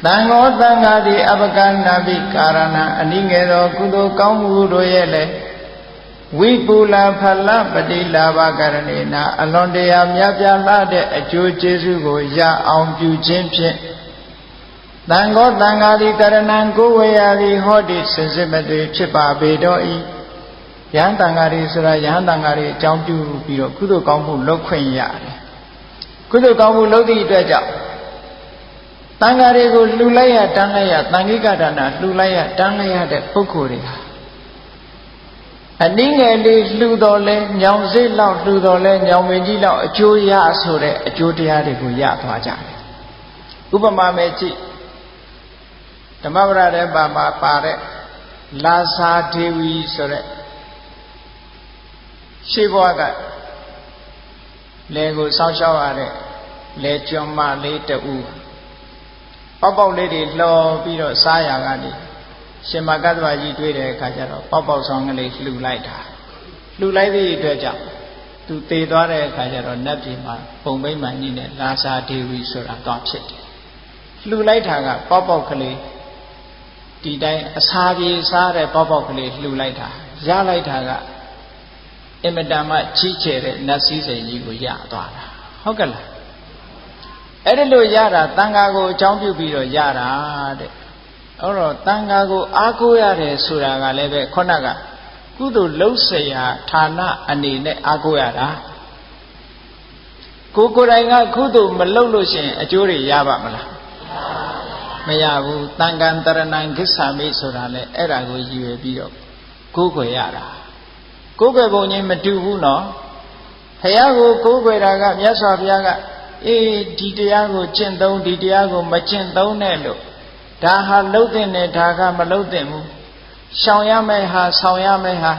သံဃောသံဃာတိအပကနာဘိကာရဏအနိငယ်သောကုသိုလ်ကောင်းမှုတို့ရဲ့လေဝိပုလဖလပတိလာဘကရဏေနအလွန်တရာမြတ်ပြားလာတဲ့အကျိုးကျေးဇူးကိုရအောင်ပြုခြင်းဖြင့်သံဃောသံဃာတိတရဏံကိုဝေယတိဟောတိစင်စစ်မသွေဖြစ်ပါပေတော့ဤယဟန်တန်ဃာတွေဆိုတာယဟန်တန်ဃာတွေအကြောင်းပြုပြီးတော့ကုသိုလ်ကောင်းမှုလုပ်ခွင့်ရတယ်ကုသိုလ်ကောင်းမှုလုပ်သည့်အတွက်ကြောင့် တန်ဃာတွေကိုလှူလိုက်ရတန်းလိုက်ရသံဃိကဒါနလှူလိုက်ရတန်းလိုက်ရတဲ့ပုဂ္ဂိုလ်တွေဟာအနည်းငယ်လေးလှူတော်လဲညောင်စိတ်လောက်လှူတော်လဲညောင်မင်းကြီးလောက်အကျိုးရဆိုတဲ့အကျိုးတရားတွေကိုရသွားကြတယ်ဥပမာမဲ့ကြည့်ဓမ္မပဒထဲပါတဲ့လာစာဒေဝီဆိုတဲ့ရှေးဘဝကလေကိုစောင့်ရှောက်ရတဲ့လေကျွမ်းမလေးတူပေါက်ပေါက်လေးတွေလှော်ပြီးတော့စားရကနေရှင်မကတ္တဝကြီးတွေ့တဲ့အခါကျတော့ပေါက်ပေါက်ဆောင်ကလေးလှူလိုက်တာလှူလိုက်သည့်အတွက်ကြောင့်သူသေသွားတဲ့အခါကျတော့နတ်ပြည်မှာပုံမိမ့်မှန်ကြီးနဲ့လာစာဒေဝီဆိုတာတော့ဖြစ်တယ်လှူလိုက်တာကပေါက်ပေါက်ကလေးဒီတိုင်းအစာပြေစားတဲ့ပေါက်ပေါက်ကလေးလှူလိုက်တာရလိုက်တာကအင်မတန်မှကြီးကျယ်တဲ့နတ်စည်းစိမ်ကြီးကိုရသွားတာဟုတ်ကဲ့လားအဲ့ဒါလို့ရတာတန်ဃာကိုအကြောင်းပြုပြီးတော့ရတာတဲ့အဲ့တော့တန်ဃာကိုအားကိုးရတယ်ဆိုတာကလည်းပဲခုနကကုသိုလ်လုပ်เสียဌာနအနေနဲ့အားကိုးရတာကိုယ်တိုင်ကကုသိုလ်မလုပ်လို့ရှိရင်အကျိုးတွေရပါမလားမရဘူးတန်ခံတရဏံဂစ္ဆာမိဆိုတာလေအဲ့ဒါကိုရည်ရွယ်ပြီးတော့ကိုးကွယ်ရတာကိုးကွယ်ပုံချင်းမတူဘူးနော်ဘုရားကိုကိုးကွယ်တာကမြတ်စွာဘုရားကအေးဒီတရားကိုကျင့်သုံးဒီတရားကိုမကျင့်သုံးနဲ့လို့ဒါဟာလှုပ်တဲ့နဲ့ဒါကမလှုပ်တဲ့ဘူးရှောင်ရမယ့်ဟာဆောင်ရမယ့်ဟာ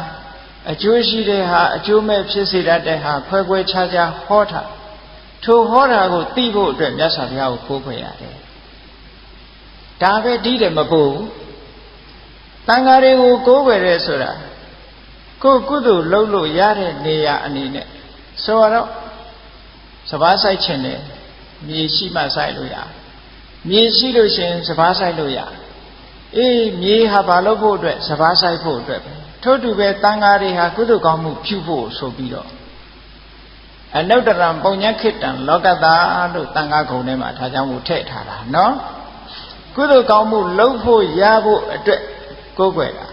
အကျိုးရှိတဲ့ဟာအကျိုးမဲ့ဖြစ်စေတတ်တဲ့ဟာခွဲခွဲခြားခြားဟောတာထိုဟောတာကိုသိဖို့အတွက်မြတ်စွာဘုရားကိုကိုးကွယ်ရတယ်ဒါပဲဒီတယ်မပို့ဘူးတန်ဃာတွေကိုကိုးကွယ်ရဲဆိုတာကိုယ်ကုသိုလ်လုပ်လို့ရတဲ့နေရာအနေနဲ့ဆိုတော့စပားဆိုင်ခြင်းနဲ့မြေရှိမှဆိုင်လို့ရမြေရှိလို့ရှင်စပားဆိုင်လို့ရအေးမြေဟာဘာလို့ဖို့အတွက်စပားဆိုင်ဖို့အတွက်ပဲထို့တူပဲတန်ဃာတွေဟာကုသိုလ်ကောင်းမှုပြုဖို့ဆိုပြီးတော့အနုတ္တရံပုံညခိတံလောကတာလို့တန်ဃာဂုံထဲမှာဒါကြောင့်မို့ထည့်ထားတာနော်ကုသိုလ်ကောင်းမှုလုပ်ဖို့ရဖို့အတွက်ကိုးကွယ်တာ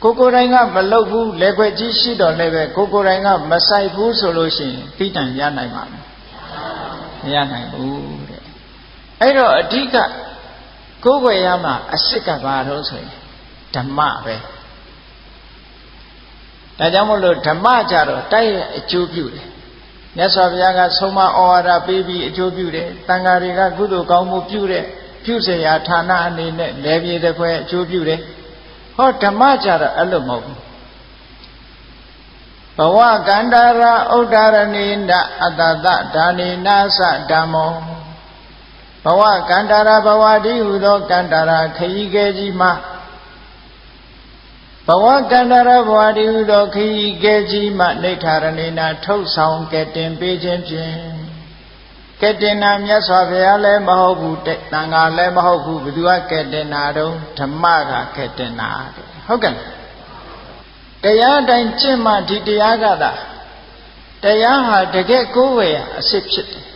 ကိုယ်တိုင်ကမလုပ်ဘူးလက်ွက်ကြီးရှိတော်လည်းပဲကိုယ်တိုင်ကမဆိုင်ဘူးဆိုလို့ရှိရင်တိတံရနိုင်ပါမယ်မရနိုင်ဘူးတဲ့အဲ့တော့အဓိကကိုယ်ွယ်ရမှာအစ်စ်ကဘာလို့ဆိုရင်ဓမ္မပဲဒါကြောင့်မို့လို့ဓမ္မကြတော့တိုက်ရဲ့အကျိုးပြုတယ်မြတ်စွာဘုရားကဆုံးမဩဝါဒပေးပြီးအကျိုးပြုတယ်တန်ဃာတွေကကုသိုလ်ကောင်းမှုပြုတဲ့ပြုเสียဌာနအနေနဲ့လဲပြေတဲ့ခွဲအကျိုးပြုတယ်ဟောဓမ္မကြတော့အဲ့လိုမဟုတ်ဘူးဘဝကန္တာရာဥဒ္ဒရဏိနအတ္တတဒါနိနာသဓမ္မောဘဝကန္တာရာဘဝတိဟုသောကန္တာရာခရီးကဲကြီးမှာဘဝကန္တာရာဘဝတိဟုသောခရီးကဲကြီးမှာနေထာရဏိနာထုတ်ဆောင်ကဲ့တင်ပေးခြင်းဖြင့်ကဲ့တင်နာမြတ်စွာဘုရားလည်းမဟုတ်ဘူးတန်ခါလည်းမဟုတ်ဘူးဘယ်သူကကဲ့တင်နာတော့ဓမ္မကကဲ့တင်နာတဲ့ဟုတ်ကဲ့တရားတိုင်းကျင့်မှဒီတရားကသာတရားဟာတကယ်ကိုယ်ဝယ်အစစ်ဖြစ်တယ်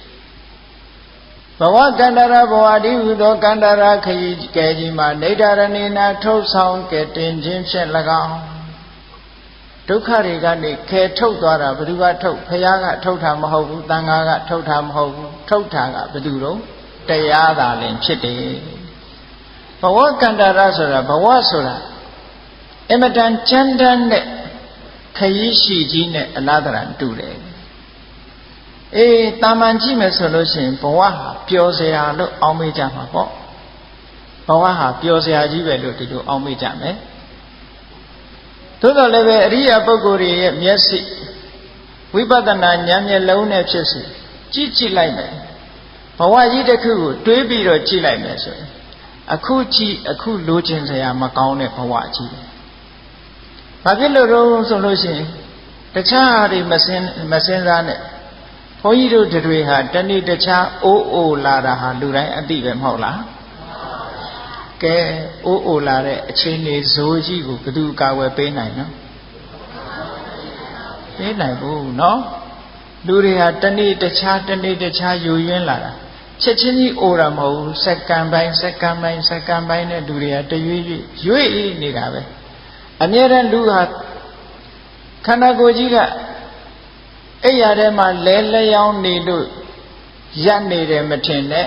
ဘဝကန္တရာဘဝတိဟုသောကန္တရာခရီးကဲကြီးမှာနေဒါရဏိနာထုတ်ဆောင်ကဲ့တင်ခြင်းဖြင့်၎င်းဒုက္ခတွေကနေခဲထုတ်သွားတာဘယ်သူကထုတ်ဘုရားကထုတ်တာမဟုတ်ဘူးတန်ခါကထုတ်တာမဟုတ်ဘူးထုတ်တာကဘယ်သူတော့တရားသာလင်ဖြစ်တယ်ဘဝကန္တရာဆိုတာဘဝဆိုတာအမတန်ချမ်းတမ်းတဲ့ခရီးရှိကြီးနဲ့အလားတရတူတယ်အေးတာမန်ကြည့်မယ်ဆိုလို့ရှိရင်ဘဝဟာပျော်စရာလို့အောင်းမေးကြမှာပေါ့ဘဝဟာပျော်စရာကြီးပဲလို့ဒီလိုအောင်းမေးကြမယ်သို့တော်လည်းပဲအရိယာပုဂ္ဂိုလ်တွေရဲ့မျက်စိဝိပဿနာဉာဏ်မျက်လုံးနဲ့ဖြစ်စီကြည့်လိုက်မယ်ဘဝကြီးတစ်ခုကိုတွေးပြီးတော့ကြည့်လိုက်မယ်ဆိုရင်အခုကြည့်အခုလိုချင်စရာမကောင်းတဲ့ဘဝကြီးပဲဘာဖြစ်လို့တော့ဆိုလို့ရှိရင်တခြားဟာတွေမစင်စားနဲ့ဘုန်းကြီးတို့တွေဟာတနေ့တခြားအိုးလာတာဟာလူတိုင်းအသိပဲမဟုတ်လားကဲအိုးလာတဲ့အခြေအနေဇိုးကြီးကိုဘယ်သူကာဝယ်ပေးနိုင်နော်ပေးနိုင်ဘူးနော်လူတွေဟာတနေ့တခြားယူရင်းလာတာချက်ချင်းကြီးအိုတာမဟုတ်ဘူးစက္ကန့်ပိုင်းနဲ့လူတွေကတရွေ့နေတာပဲအမြဲတမ်းလူဟာခန္ဓာကိုယ်ကြီးကအဲ့ရထဲမှာလဲလျောင်းနေလို့ရပ်နေတယ်မထင်နဲ့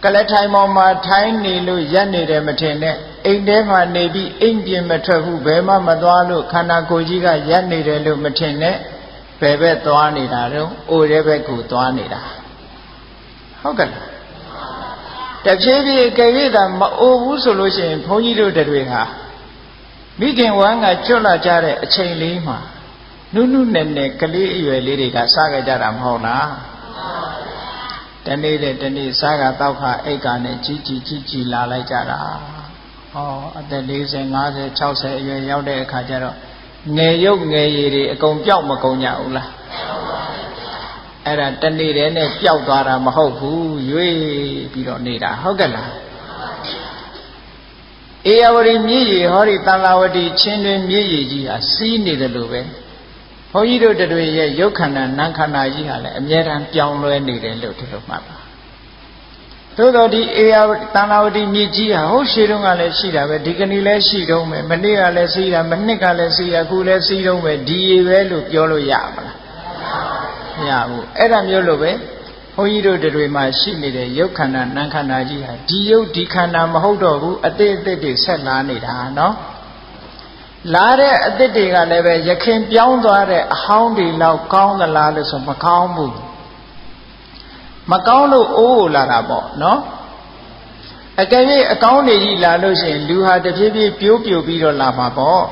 ကလထိုင်ပေါ်မှာထိုင်းနေလို့ရက်နေတယ်မထင်နဲ့အိမ်ထဲမှာနေပြီးအိမ်ပြင်မထွက်ဘူးဘယ်မှမသွားလို့ခန္ဓာကိုယ်ကြီးကရက်နေတယ်လို့မထင်နဲ့ဘယ်ဘက်သွားနေတာတော့အိုတဲ့ဘက်ကိုသွားနေတာဟုတ်ကဲ့တဖြည်းဖြည်းကြွေးတာမအိုဘူးဆိုလို့ရှိရင်ဘုန်းကြီးတို့တွေဟာမိခင်ဝမ်းကကျွတ်လာကြတဲ့အချိန်လေးမှာနုနုနဲ့နဲ့ကလေးအရွယ်လေးတွေကစားကြကြတာမဟုတ်လားတနေ့တဲ့တနေ့စားကတောက်ခါအိတ်ကနဲ့ကြီးလာလိုက်ကြတာဟောအသက်40 50 60အရွယ်ရောက်တဲ့အခါကျတော့ငယ်ရုပ်ငယ်ရည်တွေအကုန်ပျောက်မကုန်ကြဘူးလားအဲ့ဒါတနေ့တည်းနဲ့ပျောက်သွားတာမဟုတ်ဘူးရွေ့ပြီးတော့နေတာဟုတ်ကဲ့လားဧရာဝတီမြည်ရည်ဟောဒီတန်လာဝတီချင်းတွင်မြည်ရည်ကြီးဟာစီးနေတယ်လို့ပဲဘုန်းကြီးတို့တွေရဲ့ရုပ်ခန္ဓာနာမ်ခန္ဓာကြီးဟာလည်းအမြဲတမ်းပြောင်းလဲနေတယ်လို့ဒီလိုမှတ်ပါသို့တော်ဒီဧရာဝတီတန်လာဝတီမြည်ကြီးဟာဟုတ်ရှေးတုန်းကလည်းရှိတာပဲဒီကနေ့လည်းရှိတုံးပဲမနေ့ကလည်းစီးတာမနှစ်ကလည်းစီးတာအခုလည်းစီးတုံးပဲဒီရည်ပဲလို့ပြောလို့ရမလားမရဘူးအဲ့ဒါမျိုးလို့ပဲဘုန်းကြီးတို့တွေမှာရှိနေတဲ့ရုပ်ခန္ဓာနာမ်ခန္ဓာကြီးဟာဒီရုပ်ဒီခန္ဓာမဟုတ်တော့ဘူးအသေးအသေးတွေဆက်လာနေတာနော်လာတဲ့အသစ်တွေကလည်းပဲရခင်ပြောင်းသွားတဲ့အဟောင်းတွေလောက်ကောင်းသလားလို့ဆိုမကောင်းဘူးမကောင်းလို့အိုးလာတာပေါ့နော်အကယ်၍အကောင်းတွေကြီးလာလို့ရှိရင်လူဟာတဖြည်းဖြည်းပြိုးပြိုပြီးတော့လာမှာပေါ့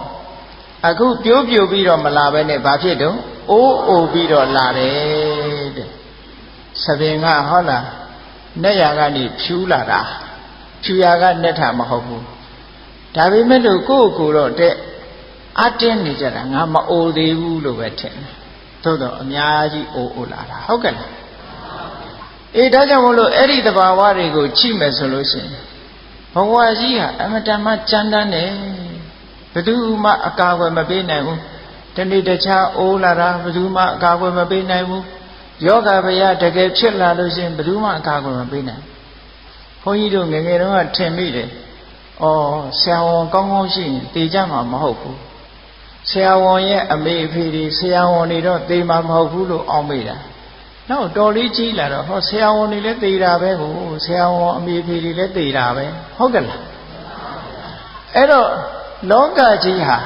အခုပြိုးပြိုပြီးတော့မလာဘဲနဲ့ဘာဖြစ်တော့အိုးအိုပြီးတော့လာတယ်တဲ့သပင်ကဟုတ်လားနဲ့ရကနေဖြူလာတာဖြူရကနဲ့ထမဟုတ်ဘူးဒါပေမဲ့လို့ကိုယ့်ကိုယ်တော့တဲ့အတင်းနေကြတာငါမအိုသေးဘူးလို့ပဲထင်တယ်သို့တော့အများကြီးအိုလာတာဟုတ်ကဲ့လားအေးဒါကြောင့်မို့လို့အဲ့ဒီတဘာဝတွေကိုကြည့်မယ်ဆိုလို့ရှိရင်ဘဝကြီးဟာအမတန်မှကြမ်းတမ်းတယ်ဘယ်သူမှအကာအကွယ်မပေးနိုင်ဘူးတနေ့တခြားအိုလာတာဘယ်သူမှအကာအကွယ်မပေးနိုင်ဘူးယောဂဗျာတကယ်ဖြစ်လာလို့ရှိရင်ဘယ်သူမှအကာအကွယ်မပေးနိုင်ဘုန်းကြီးတို့ငယ်ငယ်တုန်းကထင်မိတယ်ဩဆရာဝန်ကောင်းကောင်းရှိရင်တည်ကြမှာမဟုတ်ဘူးဆရာဝန်ရဲ့အမေအဖေတွေဆရာဝန်တွေတော့တည်မှာမဟုတ်ဘူးလို့အောက်မေ့တာနောက်တော်လေးကြီးလာတော့ဟောဆရာဝန်တွေလည်းတည်တာပဲကိုဆရာဝန်အမေအဖေတွေလည်းတည်တာပဲဟုတ်ကဲ့လားအဲ့တော့လောကကြီးဟာ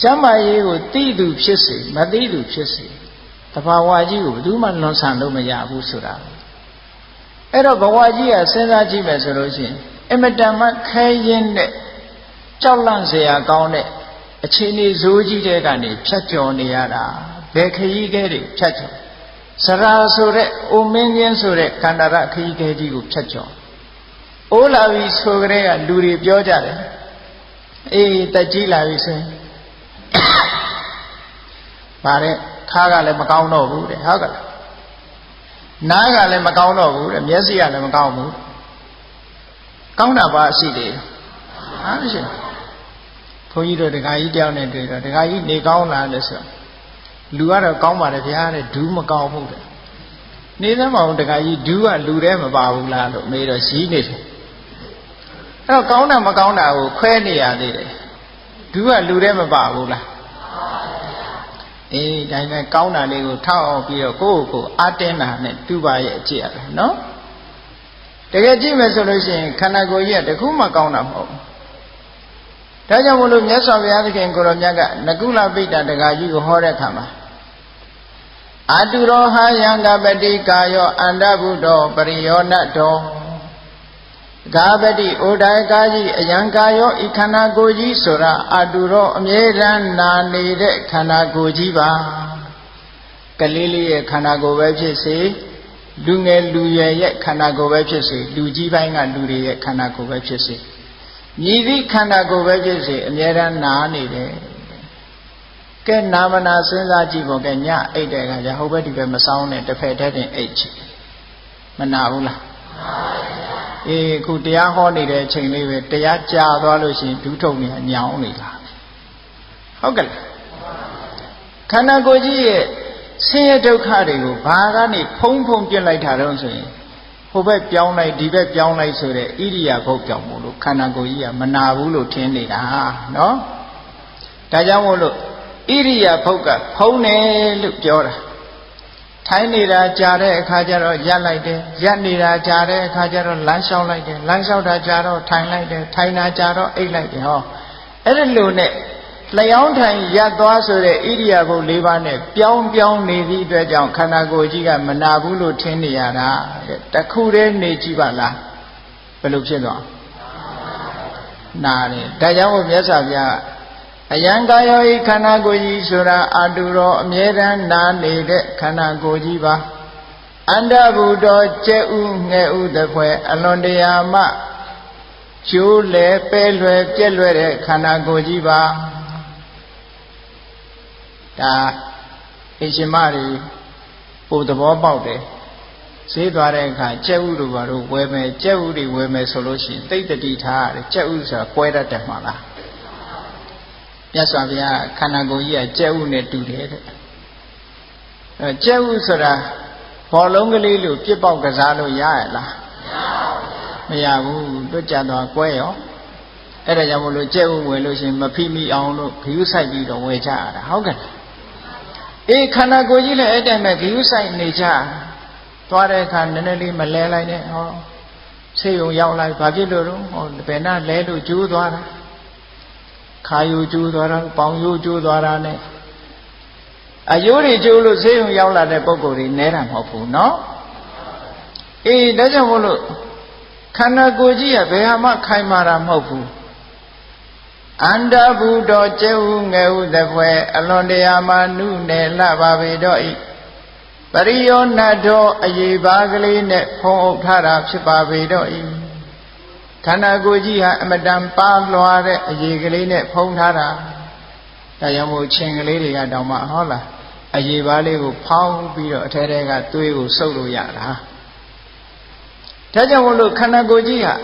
ကျမ်းမာရေးကိုသိသူဖြစ်စေမသိသူဖြစ်စေတဘာဝကြီးကိုဘယ်သူမှလွန်ဆန်လို့မရဘူးဆိုတာအဲ့တော့ဘဝကြီးကစဉ်းစားကြည့်မယ်ဆိုလို့ရှိရင်အမတန်မှခဲရင်တဲ့ကြောက်လန့်เสียကောင်းတဲ့အခြေအနေဇိုးကြီးတဲ့ကနေဖြတ်ကျော်နေရတာဘယ်ခရီးခဲတွေဖြတ်ကျော်စရာဆိုတဲ့အိုမင်းချင်းဆိုတဲ့ခန္ဓာရခရီးခဲကြီးကိုဖြတ်ကျော်အိုးလာပြီဆိုကြတဲ့ကလူတွေပြောကြတယ်အေးတက်ကြီးလာပြီဆိုရင်ဗါတဲ့ခါကလည်းမကောင်းတော့ဘူးတဲ့ဟုတ်ကဲ့နားကလည်းမကောင်းတော့ဘူးတဲ့မျက်စိကလည်းမကောင်းဘူးကောင်းတာပါရှိတယ်ဟာမရှိဘုန်းကြီးတို့ဒကာကြီးတယောက်နဲ့တွေ့တော့ဒကာကြီးနေကောင်းလားလို့ဆိုလူကတော့ကောင်းပါတယ်ဗျာတဲ့ဒူးမကောင်းဘူးတဲ့နေသမောင်ဒကာကြီးဒူးကလူထဲမပါဘူးလားလို့မေးတော့ရှိနေတယ်အဲ့တော့ကောင်းတာမကောင်းတာကိုခွဲနေရသေးတယ်ဒူးကလူထဲမပါဘူးလားအေးဒါနဲ့ကောင်းတာလေးကိုထောက်အောင်ပြီးတော့ကိုယ့်ကိုအတင်းတာနဲ့တူပါရဲ့အကျင့်ရတယ်နော်တကယ်ကြည့်မယ်ဆိုလို့ရှိရင်ခန္ဓာကိုယ်ကြီးကတခုမှကောင်းတာမဟုတ်ဘူးဒါကြောင့်မို့လို့မြတ်စွာဘုရားသခင်ကိုရောမြတ်ကနကုလပိဋကတက္ကကြီးကိုဟောတဲ့အခါမှာအာတုရောဟာယံကပတိကာယောအန္တဗုဒ္ဓောပရိယောနတောဂါပတိဩဒိုင်ကာကြီးအယံကာယောဤခန္ဓာကိုယ်ကြီးဆိုတာအာတုရောအမြဲတမ်းနာနေတဲ့ခန္ဓာကိုယ်ကြီးပါကလေးလေးရဲ့ခန္ဓာကိုယ်ပဲဖြစ်စေလူငယ်လူရွယ်ရဲ့ခန္ဓာကိုယ်ပဲဖြစ်စေလူကြီးပိုင်းကလူတွေရဲ့ခန္ဓာကိုယ်ပဲဖြစ်စေမြည်သည့်ခန္ဓာကိုယ်ပဲဖြစ်စေအမြဲတမ်းနာနေတယ်ကဲနာမနာစဉ်းစားကြည့်ဖို့ကဲညအိတ်တဲ့အခါကျဟိုဘက်ဒီဘက်မစောင်းနဲ့တစ်ဖက်တည်းတင်အိတ်ချင်မနာဘူးလားအေးခုတရားဟောနေတဲ့အချိန်လေးပဲတရားကြာသွားလို့ရှိရင်ဒူးထုံနေညောင်းနေတာဟုတ်ကဲ့ခန္ဓာကိုယ်ကြီးရဲ့ဆင်းရဲဒုက္ခတွေကိုဘာကနေဖုံးပြစ်လိုက်တာတော့ဆိုရင်ဟိုဘက်ပြောင်းလိုက်ဒီဘက်ပြောင်းလိုက်ဆိုတဲ့ဣရိယာပုတ်ပြောင်းမို့လို့ခန္ဓာကိုယ်ကြီးကမနာဘူးလို့ထင်နေတာနော်ဒါကြောင့်မို့လို့ဣရိယာပုတ်ကဖုံးတယ်လို့ပြောတာထ ထိုင်နေတာကြာတဲ့အခါကျတော့ရပ်လိုက်တယ်ရပ်နေတာကြာတဲ့အခါကျတော့လမ်းလျှောက်လိုက်တယ်လမ်းလျှောက်တာကြာတော့ထိုင်လိုက်တယ်ထိုင်တာကြာတော့အိပ်လိုက်တယ်ဟောအဲ့ဒီလိုနဲ့လျှောင်းထိုင်ရပ်သွားဆိုတဲ့ဣရိယာပု 4 ပါးနဲ့ပြောင်းနေသည့်အတွက်ကြောင့်ခန္ဓာကိုယ်ကြီးကမနာဘူးလို့ထင်နေရတာတခုတည်းနေကြည့်ပါလားဘယ်လိုဖြစ်သွားနာတယ်ဒါကြောင့်မြတ်စွာဘုရားအယံကာယောဤခန္ဓာကိုယ်ကြီးဆိုတာအာတုရောအမြဲတမ်းနာနေတဲ့ခန္ဓာကိုယ်ကြီးပါအန္တဘုဒ္ဓကျဲဥငဲ့ဥတဖွဲအလွန်တရာမှကျိုးလေပဲလွယ်ပြက်လွယ်တဲ့ခန္ဓာကိုယ်ကြီးပါဒါအရှင်မတွေပို့သဘောပေါက်တယ်ဈေးသွားတဲ့အခါကျဲဥတို့ဘာလို့ဝယ်မယ်ကျဲဥတွေဝယ်မယ်ဆိုလို့ရှိရင်သိတ္တိထားရတယ်ကျဲဥဆိုတာကွဲတတ်တယ်မှာလားမြတ်စွာဘုရားခန္ဓာကိုယ်ကြီးကကျဲဥနဲ့တူတယ်တဲ့ကျဲဥဆိုတာဘောလုံးကလေးလိုပြစ်ပေါက်ကစားလို့ရရလားမရဘူးတွတ်ကြသွားကွဲရောအဲ့ဒါကြောင့်မလို့ကျဲဥဝယ်လို့ရှိရင်မဖိမိအောင်လို့ဂယုစိုက်ပြီးတော့ဝယ်ကြရတာဟုတ်ကဲ့အေးခန္ဓာကိုယ်ကြီးလည်းအဲ့တိုင်းပဲဂယုစိုက်နေကြသွားတဲ့အခါနည်းနည်းလေးမလဲလိုက်နဲ့ဟောဆေးရုံရောက်လိုက်ဘာဖြစ်လို့တော့ဟောဘယ်နှလဲလို့ကျိုးသွားတာခါယိုကျိုးသွားတာပေါင်ယိုကျိုးသွားတာနဲ့အယိုးတွေကျိုးလို့ဆေးရုံရောက်လာတဲ့ပုံကိုယ်တွေနဲတာမဟုတ်ဘူးနော်အေးဒါကြောင့်မို့လို့ခန္ဓာကိုယ်ကြီးကဘယ်ဟာမှခိုင်မာတာမဟုတ်ဘူးအန္တဘုဒ္ဓကျဲဥငယ်ဥတဖွဲအလွန်တရာမှနုနယ်လှပါပေတော့ဤပရိယောနတ်တော်အယေပါကလေးနဲ့ဖုံးအုပ်ထားတာဖြစ်ပါပေတော့ဤခန္ဓာကိုယ်ကြီးဟာအမတန်ပါလွာတဲ့အယေကလေးနဲ့ဖုံးထားတာဒါကြောင့်မို့ချင်းကလေးတွေကတောင်မှဟောလားအယေပါလေးကိုဖောင်းပြီးတော့အထဲထဲကသွေးကိုစုပ်လို့ရတာဒါကြောင့်မို့လို့ခန္ဓာကိုယ်ကြီးဟာ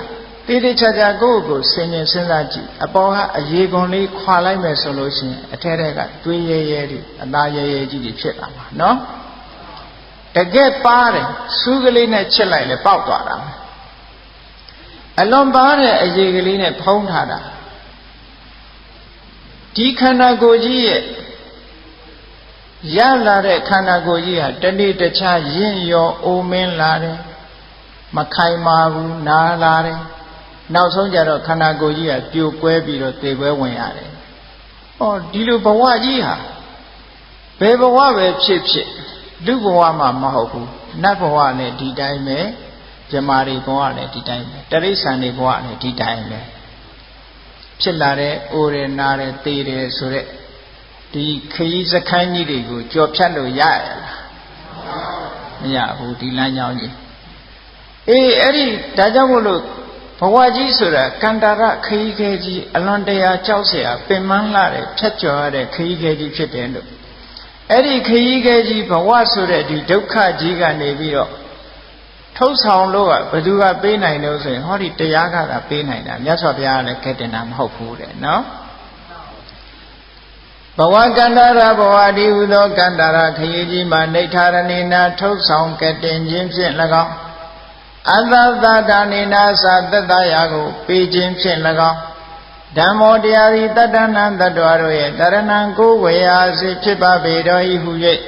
တိတိကျကျကိုယ့်ကိုယ်စဉ်းကျင်စဉ်းစားကြည့်အပေါ်ကအယေကွန်လေးခွာလိုက်မယ်ဆိုလို့ရှိရင်အထဲထဲကသွေးရဲရဲတွေအသားရဲရဲကြီးတွေဖြစ်လာမှာနော်တကယ်ပါတယ်စူးကလေးနဲ့ချစ်လိုက်လေပေါက်သွားတာအလွန်ပါတဲ့အယေကလေးနဲ့ဖုံးထားတာဒီခန္ဓာကိုယ်ကြီးရဲ့ရလာတဲ့ခန္ဓာကိုယ်ကြီးဟာတနေ့တခြားရင့်ရောအိုမင်းလာတယ်မခိုင်မာဘူးနားလာတယ်နောက်ဆုံးကြတော့ခန္ဓာကိုယ်ကြီးကပြိုကွဲပြီးတော့သေပွဲဝင်ရတယ်။အော်ဒီလိုဘဝကြီးဟာဘယ်ဘဝပဲဖြစ်ဖြစ်လူဘဝမှမဟုတ်ဘူးနတ်ဘဝနဲ့ဒီတိုင်းပဲဇမားတွေဘဝနဲ့ဒီတိုင်းပဲတိရစ္ဆာန်တွေဘဝနဲ့ဒီတိုင်းပဲဖြစ်လာတဲ့အိုးရနာတဲ့သေတယ်ဆိုတဲ့ဒီခရီးစခန်းကြီးတွေကိုကြော်ဖြတ်လို့ရရလားမရဘူးဒီလမ်းကြောင်းကြီးအေးအဲ့ဒီဒါကြောင့်မို့လို့ဘဝကြီးဆိုတာကန္တာရခရီးခဲကြီးအလွန်တရာကြောက်เสียပင်မလာတဲ့ဖြတ်ကျော်ရတဲ့ခရီးခဲကြီးဖြစ်တယ်လို့အဲ့ဒီခရီးခဲကြီးဘဝဆိုတဲ့ဒီဒုက္ခကြီးကနေပြီးတော့ထုတ်ဆောင်လို့ကဘယ်သူကပေးနိုင်လို့ဆိုရင်ဟောဒီတရားကသာပေးနိုင်တာမြတ်စွာဘုရားကလည်းကဲတင်တာမဟုတ်ဘူးတဲ့နော်ဘဝကန္တာရဘဝဒီဟုသောကန္တာရခရီးကြီးမှာနေထာရဏိနာထုတ်ဆောင်ကတင်ခြင်းဖြင့်၎င်းအသသဒါနိနာသတ္တရာကိုပေးခြင်းဖြင့်၎င်းဓမ္မောတရားသည်တတ္တနံတ္တဝါတို့ရဲ့တရဏံကိုဝေယစိဖြစ်ပါပေတော်၏ဟု၍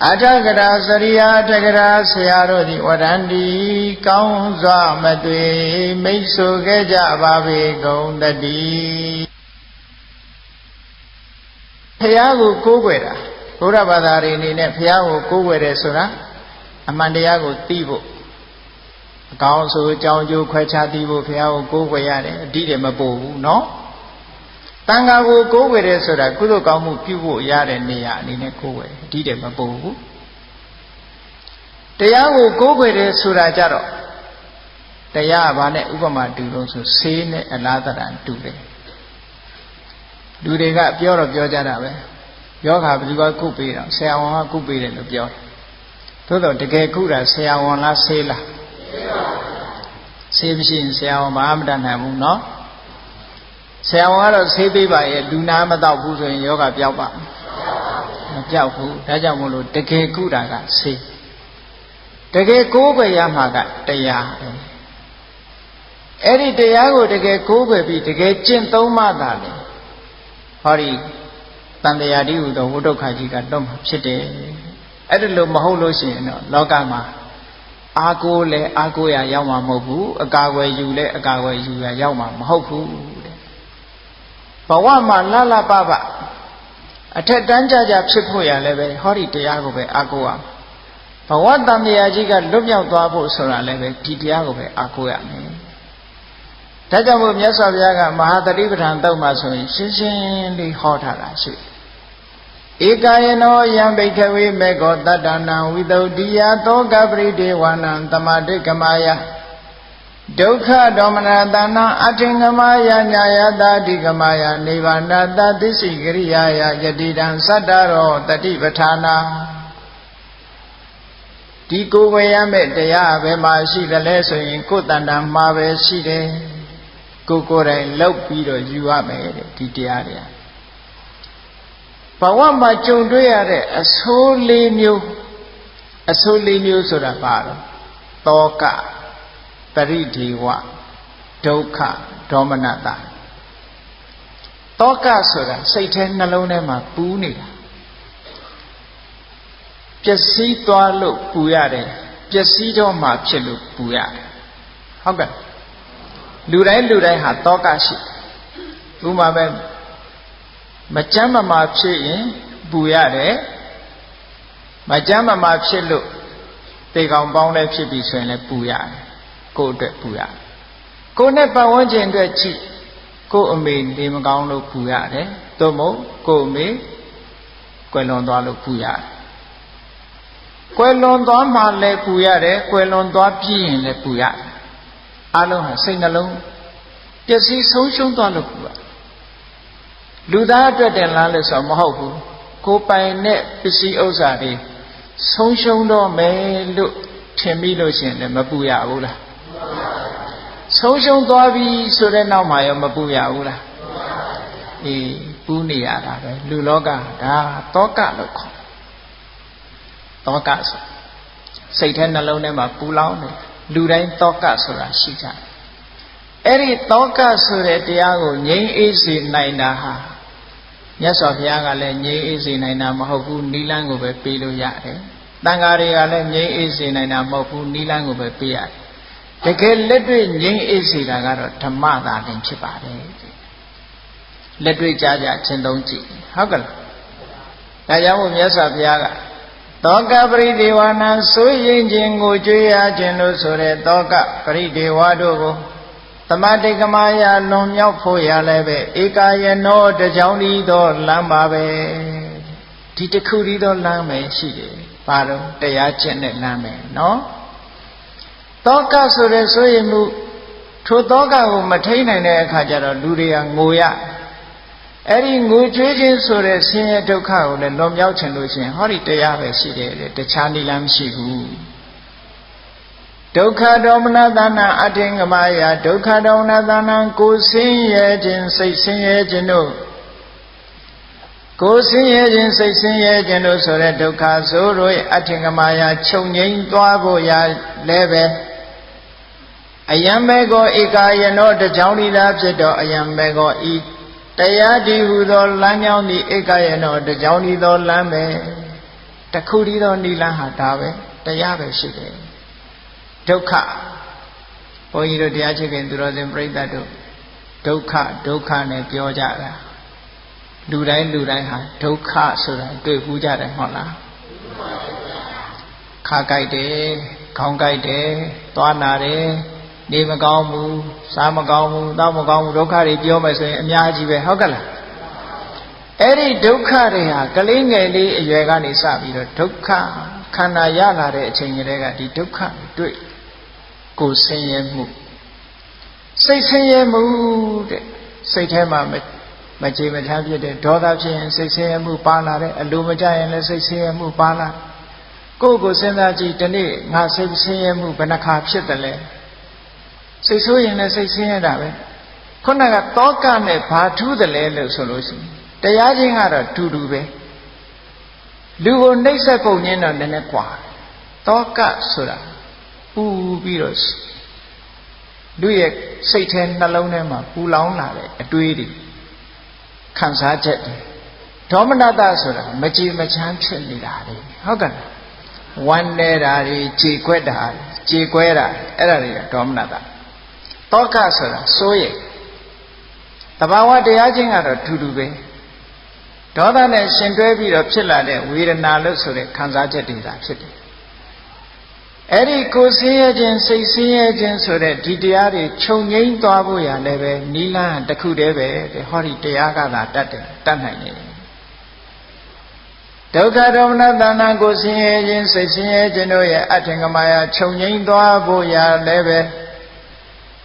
အထကရာစရိယာအထကရာဆရာတို့သည်ဝရန္တိကောင်းစွာမသွေမိတ်ဆိုခဲ့ကြပါပေကုန်တည်းဘုရားကိုကိုးကွယ်တာဘုရားဘာသာတွေအနေနဲ့ဘုရားကိုကိုးကွယ်တယ်ဆိုတာအမှန်တရားကိုသိဖို့အကောင်းဆိုအကြောင်းကျိုးခွဲခြားသိဖို့ဘုရားကိုကိုးကွယ်ရတယ်အတိတွေမပို့ဘူးเนาะတန်ခါကိုကိုးကွယ်တယ်ဆိုတာကုသိုလ်ကောင်းမှုပြုဖို့ရတဲ့နေရာအနေနဲ့ကိုးကွယ်အတိတွေမပို့ဘူးတရားကိုကိုးကွယ်တယ်ဆိုတာကြတော့တရားကဘာနဲ့ဥပမာတူလို့ဆိုဆေးနဲ့အလားတရာတူတယ်လူတွေကပြောတော့ပြောကြတာပဲယောဂဘယ်သူကကုပေးတော့ဆရာဝန်ကကုပေးတယ်လို့ပြောတယ်သို့တော့တကယ်ကုတာဆရာဝန်လားဆေးလားဆေးမရှိရင်ဆရာဝန်ဘာမှမတတ်နိုင်ဘူးเนาะဆရာဝန်ကတော့ဆေးပေးပါရဲ့လူနာမတော့ဘူးဆိုရင်ယောဂပျောက်ပါမပျောက်ဘူးဒါကြောင့်မို့လို့တကယ်ကုတာကဆေးတကယ်ကိုးကွယ်ရမှာကတရားအဲ့ဒီတရားကိုတကယ်ကိုးကွယ်ပြီးတကယ်ကျင့်သုံးမှသာလေဟောဒီတန်တရားတိဟုသောဝိဒုက္ခကြီးကတော့မှဖြစ်တယ် အဲ့ဒါလို့မဟုတ်လို့ရှိရင်တော့လောကမှာအာကိုလဲအာကိုရရောက်မှာမဟုတ်ဘူးအကာအကွယ်ယူလဲအကာအကွယ်ယူရရောက်မှာမဟုတ်ဘူးတဲ့ဘဝမှာလှလှပပအထက်တန်းကြကြဖြစ်ဖို့ရလဲပဲဟောဒီတရားကိုပဲအာကိုရဘဝတန်မြာကြီးကလွတ်မြောက်သွားဖို့ဆိုတာလည်းပဲဒီတရားကိုပဲအာကိုရမယ်ဒါကြောင့်မို့မြတ်စွာဘုရားကမဟာသတိပဋ္ဌာန်တုတ်မှာဆိုရင်ရှင်းရှင်းလေးဟောထားတာရှိဧကာယနောယံဘိက္ခဝေမေကောတတ္တနံဝိသုဒ္ဓိယသောကပရိဒေဝနံသမာတိကမယဒုက္ခဒေါမနတနာအထင်ကမယညာယတာတိကမယနိဗ္ဗာနတသစ္စိကရိယာယယတိတံသတ္တရောတတိပဋ္ဌာနာဒီကိုယ်ဝေရမဲ့တရားဘယ်မှာရှိသလဲဆိုရင်ကိုယ်တန်တန်မှာပဲရှိတယ်ကိုယ်ကိုယ်တိုင်လောက်ပြီးတော့ယူရမယ်တဲ့ဒီတရားတွေဘဝမှာကြုံတွေ့ရတဲ့အဆိုးလေးမျိုးဆိုတာဘာလဲတောကပရိဒေဝဒုက္ခဒေါမနတတောကဆိုတာစိတ်ထဲနှလုံးထဲမှာပူးနေတာပျက်စီးသွားလို့ပူရတယ်ပျက်စီးတော့မှဖြစ်လို့ပူရတယ်ဟုတ်ကဲ့လူတိုင်းဟာတောကရှိဥပမာပဲမကြမ်းမမာဖြစ်ရင်ပူရတယ်မကြမ်းမမာဖြစ်လို့တေကောင်ပေါင်းလည်းဖြစ်ပြီဆိုရင်လည်းပူရတယ်ကိုယ့်အတွက်ပူရတယ်ကိုယ်နဲ့ပတ်ဝန်းကျင်အတွက်ကြည့်ကိုယ့်အမေနေမကောင်းလို့ပူရတယ်သို့မဟုတ်ကိုယ့်အမေကွယ်လွန်သွားလို့ပူရတယ်ကွယ်လွန်သွားမှလည်းပူရတယ်ကွယ်လွန်သွားပြီးရင်လည်းပူရတယ်အလုံးဟာစိတ်နှလုံးပျက်စီးဆုံးရှုံးသွားလို့ပူရတယ်လူသားအတွက်တည်းလားလို့ဆိုမဟုတ်ဘူးကိုယ်ပိုင်တဲ့ပစ္စည်းဥစ္စာတွေဆုံးရှုံးတော့မယ်လို့ထင်ပြီးလို့ရှိရင်လည်းမပူရဘူးလားဆုံးရှုံးသွားပြီဆိုတဲ့နောက်မှာရောမပူရဘူးလားအေးပူနေရတာပဲလူလောကဒါတောကလို့ခေါ်တောကဆိုစိတ်ထဲနှလုံးထဲမှာပူလောင်နေလူတိုင်းတောကဆိုတာရှိကြတယ်အဲ့ဒီတောကဆိုတဲ့တရားကိုငြိမ်းအေးစေနိုင်တာဟာမြတ်စွာဘုရားကလည်းငြိမ်းအေးစေနိုင်တာမဟုတ်ဘူးနိလန်းကိုပဲပေးလို့ရတယ်တန်ဃာတွေကလည်းငြိမ်းအေးစေနိုင်တာမဟုတ်ဘူးနိလန်းကိုပဲပေးရတယ်တကယ်လက်တွေ့ငြိမ်းအေးစေတာကတော့ဓမ္မသာလင်ဖြစ်ပါတယ်လက်တွေ့ကြားကြရှင်းသုံးကြည့်ဟုတ်ကဲ့ဒါကြောင့်မို့မြတ်စွာဘုရားကသောကပရိဒေဝနာစိုးရင်ခြင်းကိုကြွေးရခြင်းလို့ဆိုတဲ့သောကပရိဒေဝတို့ကိုသမာတိကမယလွန်မြောက်ဖို့ရလည်းပဲဧကာယနောတကြောင်ဤသောလမ်းပါပဲဒီတစ်ခုဤသောလမ်းပဲရှိတယ်ဘာလို့တရားကျင့်တဲ့လမ်းပဲနော်တောကဆိုတဲ့ဆိုရင်မှုထိုတောကကိုမထိန်နိုင်တဲ့အခါကျတော့လူတွေကငိုရအဲ့ဒီငိုကြွေးခြင်းဆိုတဲ့ဆင်းရဲဒုက္ခကိုလည်းလွန်မြောက်ခြင်းလို့ရှိရင်ဟောဒီတရားပဲရှိတယ်တဲ့တခြားနည်းလမ်းမရှိဘူးဒုက္ခဒေါမနတနာအထင်ကမယဒုက္ခဒေါမနတနာကိုဆင်းရဲခြင်းစိတ်ဆင်းရဲခြင်းတို့ကိုဆင်းရဲခြင်းစိတ်ဆင်းရဲခြင်းတို့ဆိုတဲ့ဒုက္ခဆိုတို့ရဲ့အထင်ကမယချုပ်ငြိမ်းသွားဖို့ရလည်းပဲအယံဘေကောဧကာယနောတကြောင်ဤသာဖြစ်တော့အယံဘေကောဤတရားဒီဟုသောလမ်းကြောင်းသည်ဧကာယနောတကြောင်ဤသောလမ်းပဲတခုတည်းသောနိလန်းဟာဒါပဲတရားပဲရှိတယ်ဒုက္ခဘုန်းကြီးတို့တရားချစ်ခင်သူတော်စင်ပြိဿတို့ဒုက္ခနဲ့ပြောကြတာလူတိုင်းဟာဒုက္ခဆိုတာတွေ့ဘူးကြတယ်ဟုတ်လားခါကြိုက်တယ်ခေါင်းကြိုက်တယ်သွားနာတယ်နေမကောင်းဘူးစားမကောင်းဘူးတောက်မကောင်းဘူးဒုက္ခတွေပြောမယ်ဆိုရင်အများကြီးပဲဟုတ်ကဲ့လားအဲ့ဒီဒုက္ခတွေဟာကလေးငယ်လေးအရွယ်ကနေစပြီးတော့ဒုက္ခခန္ဓာရလာတဲ့အချိန်ကလေးကဒီဒုက္ခတွေ့ကိုယ်ဆင်းရဲမှုစိတ်ဆင်းရဲမှုတဲ့စိတ်ထဲမှာမကြေမချမ်းဖြစ်တဲ့ဒေါသဖြစ်ရင်စိတ်ဆင်းရဲမှုပါလာတယ်အလိုမကျရင်လည်းစိတ်ဆင်းရဲမှုပါလာကိုယ်စဉ်းစားကြည့်ဒီနေ့ငါစိတ်ဆင်းရဲမှုဘယ်နှခါဖြစ်တယ်လဲစိတ်ဆိုးရင်လည်းစိတ်ဆင်းရဲတာပဲခုနကတောကနဲ့ဘာထူးတယ်လဲလို့ဆိုလို့ရှိရင်တရားချင်းကတော့တူတူပဲလူကိုနှိပ်စက်ပုံညင်းတော့နည်းနည်းกว่าတောကဆိုတာပူပြီးတော့လူရဲ့စိတ်ထဲနှလုံးထဲမှာပူလောင်လာတဲ့အတွေးတွေခံစားချက်တွေဒေါမနတဆိုတာမကြည်မချမ်းဖြစ်နေတာလေဟုတ်ကဲ့ ဝမ်းနေတာတွေကြေခွက်တာကြေခွဲတာအဲ့ဒါတွေကဒေါမနတာတောကဆိုတာစိုးရိမ်တဘာဝတရားချင်းကတော့ထူထူပဲဒေါသနဲ့ရှင်တွဲပြီးတော့ဖြစ်လာတဲ့ဝေဒနာလို့ဆိုတဲ့ခံစားချက်တွေသာဖြစ်တယ်အဲ့ဒီကိုယ်ဆင်းရဲခြင်းစိတ်ဆင်းရဲခြင်းဆိုတဲ့ဒီတရားတွေခြုံငိမ့်သွားဖို့ရလည်းပဲနိလန်းတစ်ခုတည်းပဲဟောဒီတရားကသာတတ်တယ်တတ်နိုင်တယ်ဒုက္ခဒေါမနတဏကိုယ်ဆင်းရဲခြင်းစိတ်ဆင်းရဲခြင်းတို့ရဲ့အထင်ကမာယာခြုံငိမ့်သွားဖို့ရလည်းပဲ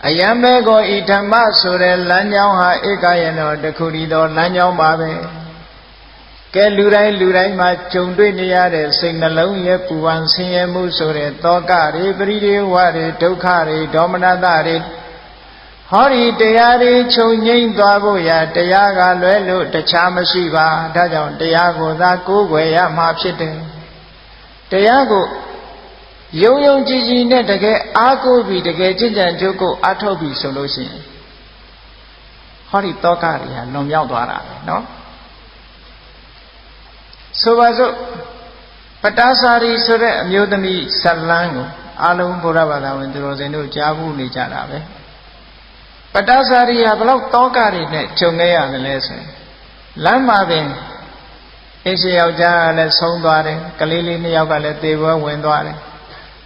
အယံဘေကိုဤဓမ္မဆိုတဲ့လမ်းကြောင်းဟာဧကယနောတစ်ခုတည်းသောလမ်းကြောင်းပါပဲကဲလူတိုင်းမှာကြုံတွေ့နေရတဲ့စိတ်နှလုံးရဲ့ပူပန်ဆင်းရဲမှုဆိုတဲ့တောကတွေပရိဒေဝတွေဒုက္ခတွေဒေါမနတတွေဟောဒီတရားတွေခြုံငိမ့်သွားဖို့ရာတရားကလွဲလို့တခြားမရှိပါဒါကြောင့်တရားကိုသာကိုးကွယ်ရမှာဖြစ်တယ်တရားကိုယုံယုံကြည်ကြည်နဲ့တကယ်အားကိုးပြီးတကယ်ကြင်ကြံကြိုးကိုအားထုတ်ပြီးဆိုလို့ရှိရင်ဟောဒီတောကတွေဟာလွန်မြောက်သွားတာပဲနော်ဆိုပါစို့ပတ္တစာရီဆိုတဲ့အမျိုးသမီးဇလန်းကိုအလုံးဘုရားဘာသာဝင်သူတော်စင်တို့ကြားဘူးနေကြတာပဲပတ္တစာရီဟာဘလောက်တောကတွေနဲ့ခြုံခဲ့ရတယ်လဲဆိုရင်လမ်းမှာပင်အရှင်ယောက်ျားကလည်းဆုံးသွားတယ်ကလေးလေးနှစ်ယောက်ကလည်းသေပွဲဝင်သွားတယ်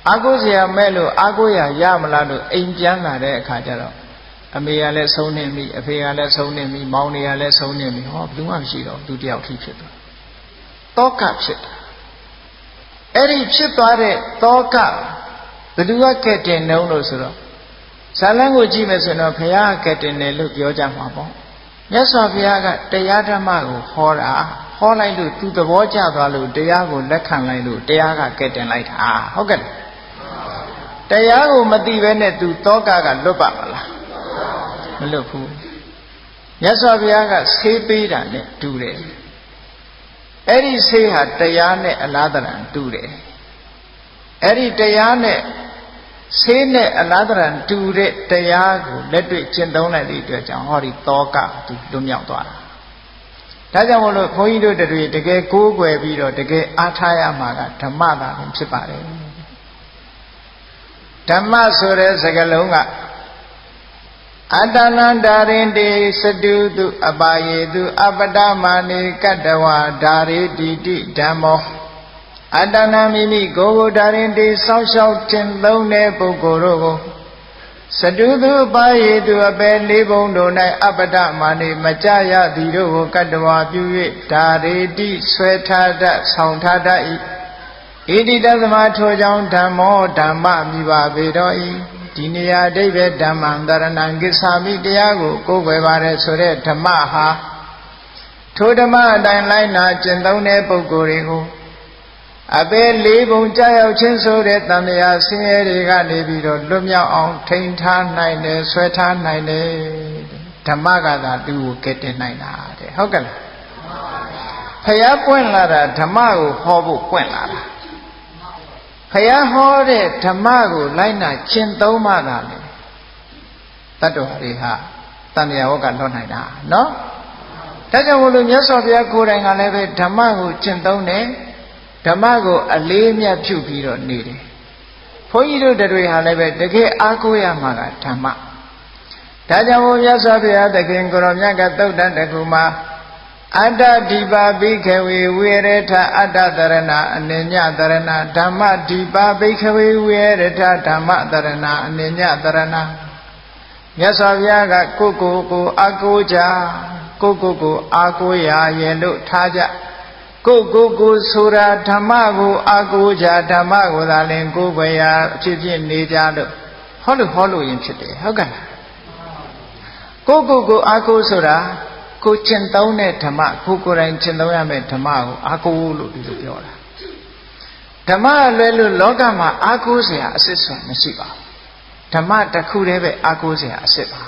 အာကိုစရာမဲ့လို့အာကိုရမလားလို့အိမ်ပြန်လာတဲ့အခါကျတော့အမေကလည်းဆုံးနေပြီအဖေကလည်းဆုံးနေပြီမောင်တွေကလည်းဆုံးနေပြီဟောဘယ်သူမှမရှိတော့သူတယောက်ထိဖြစ်သွားတောကဖြစ်တာအဲ့ဒီဖြစ်သွားတဲ့တောကဘယ်သူကကဲ့တင်နှုံးလို့ဆိုတော့ဇာလန်းကိုကြည့်မယ်ဆိုတော့ဘုရားကဲ့တင်တယ်လို့ပြောကြမှာပေါ့မြတ်စွာဘုရားကတရားဓမ္မကိုဟောတာဟောလိုက်လို့သူသဘောကျသွားလို့တရားကိုလက်ခံလိုက်လို့တရားကကဲ့တင်လိုက်တာဟုတ်ကဲ့တရားကိုမသိဘဲနဲ့သူတောကကလွတ်ပါမလားမလွတ်ဘူးမြတ်စွာဘုရားကဆေးပေးတာနဲ့တူတယ်အဲ့ဒီဆေးဟာတရားနဲ့အလားတရံတူတယ်အဲ့ဒီတရားနဲ့ဆေးနဲ့အလားတရံတူတဲ့တရားကိုလက်တွေ့ကျင့်သုံးလိုက်တဲ့အတွက်ကြောင့်ဟောဒီတောကသူလွတ်မြောက်သွားတာဒါကြောင့်မို့လို့ဘုန်းကြီးတို့တွေတကယ်ကိုးကွယ်ပြီးတော့တကယ်အားထားရမှာကဓမ္မသာဖြစ်ပါတယ်ဓမ္မဆိုတဲ့စကားလုံးကအတ္တနန္တာရင်တေစတုတုအပါယေတုအပတမာနေကတ္တဝဓာရေတိတိဓမ္မောအတ္တနာမိမိကိုယ်ကိုဓာရင်တေစောင့်ရှောက်တင်သုံးတဲ့ပုဂ္ဂိုလ်တို့ကိုစတုတုအပါယေတုအပေလေးဘုံတို့၌အပတမာနေမကြရသည်တို့ကိုကတ္တဝပြု၍ဓာရေတိဆွဲထားတတ်ဆောင်ထားတတ်၏ဣတိတသမထိုကြောင့်ဓမ္မောဓမ္မမိပါပေတော်၏ဒီနေရာအဓိပ္ပာယ်ဓမ္မံတရဏံကိစ္ဆာမိတရားကိုကိုးကွယ်ပါတယ်ဆိုတဲ့ဓမ္မဟာထိုဓမ္မအတိုင်းလိုက်နာကျင့်သုံးတဲ့ပုဂ္ဂိုလ်တွေကိုအပေလေးပုံကြောက်ရောက်ခြင်းဆိုတဲ့တန်တရားဆင်းရဲတွေကနေပြီးတော့လွတ်မြောက်အောင်ထိန်းထားနိုင်တယ်ဆွဲထားနိုင်တယ်ဓမ္မကသာသူ့ကိုကဲတင်နိုင်တာတဲ့ဟုတ်ကဲ့လားဖျားပွင့်လာတာဓမ္မကိုဟောဖို့ပွင့်လာတာဖျားဟောတဲ့ဓမ္မကိုလိုက်နာကျင့်သုံးမှသာလေတတ္တဝါတွေဟာတန်တရားဝကလွတ်နိုင်တာနော်ဒါကြောင့်မို့လို့မြတ်စွာဘုရားကိုယ်တိုင်ကလည်းပဲဓမ္မကိုကျင့်သုံးတယ်ဓမ္မကိုအလေးအမြတ်ပြုပြီးတော့နေတယ်ဘုန်းကြီးတို့တွေဟာလည်းပဲတကယ်အားကိုးရမှာကဓမ္မဒါကြောင့်မို့မြတ်စွာဘုရားသခင်ကိုရောမြတ်ကသုတ်တန်တကူမှာအတ္တဒီပါဘိခဝေဝိရထအတ္တတရဏအနိညတရဏဓမ္မဒီပါဘိခဝေဝိရထဓမ္မတရဏအနိညတရဏမြတ်စွာဘုရားကကိုအာကိုကြကိုအာကိုရရဲ့လို့ထားကြကိုဆိုတာဓမ္မကိုအာကိုကြဓမ္မကိုသာလင်ကိုယ်ွယ်ရာအဖြစ်ဖြစ်နေကြလို့ဟောလို့ရင်ဖြစ်တယ်ဟုတ်ကဲ့လားကိုအာကိုဆိုတာကိုကျင့်သုံးတဲ့ဓမ္မကိုယ်တိုင်ကျင့်သုံးရမယ့်ဓမ္မကိုအာကိုလို့ဒီလိုပြောတာဓမ္မလွယ်လို့လောကမှာအာကိုเสียအစစ်ဆိုမရှိပါဘူးဓမ္မတစ်ခုတည်းပဲအာကိုเสียအစစ်ပါ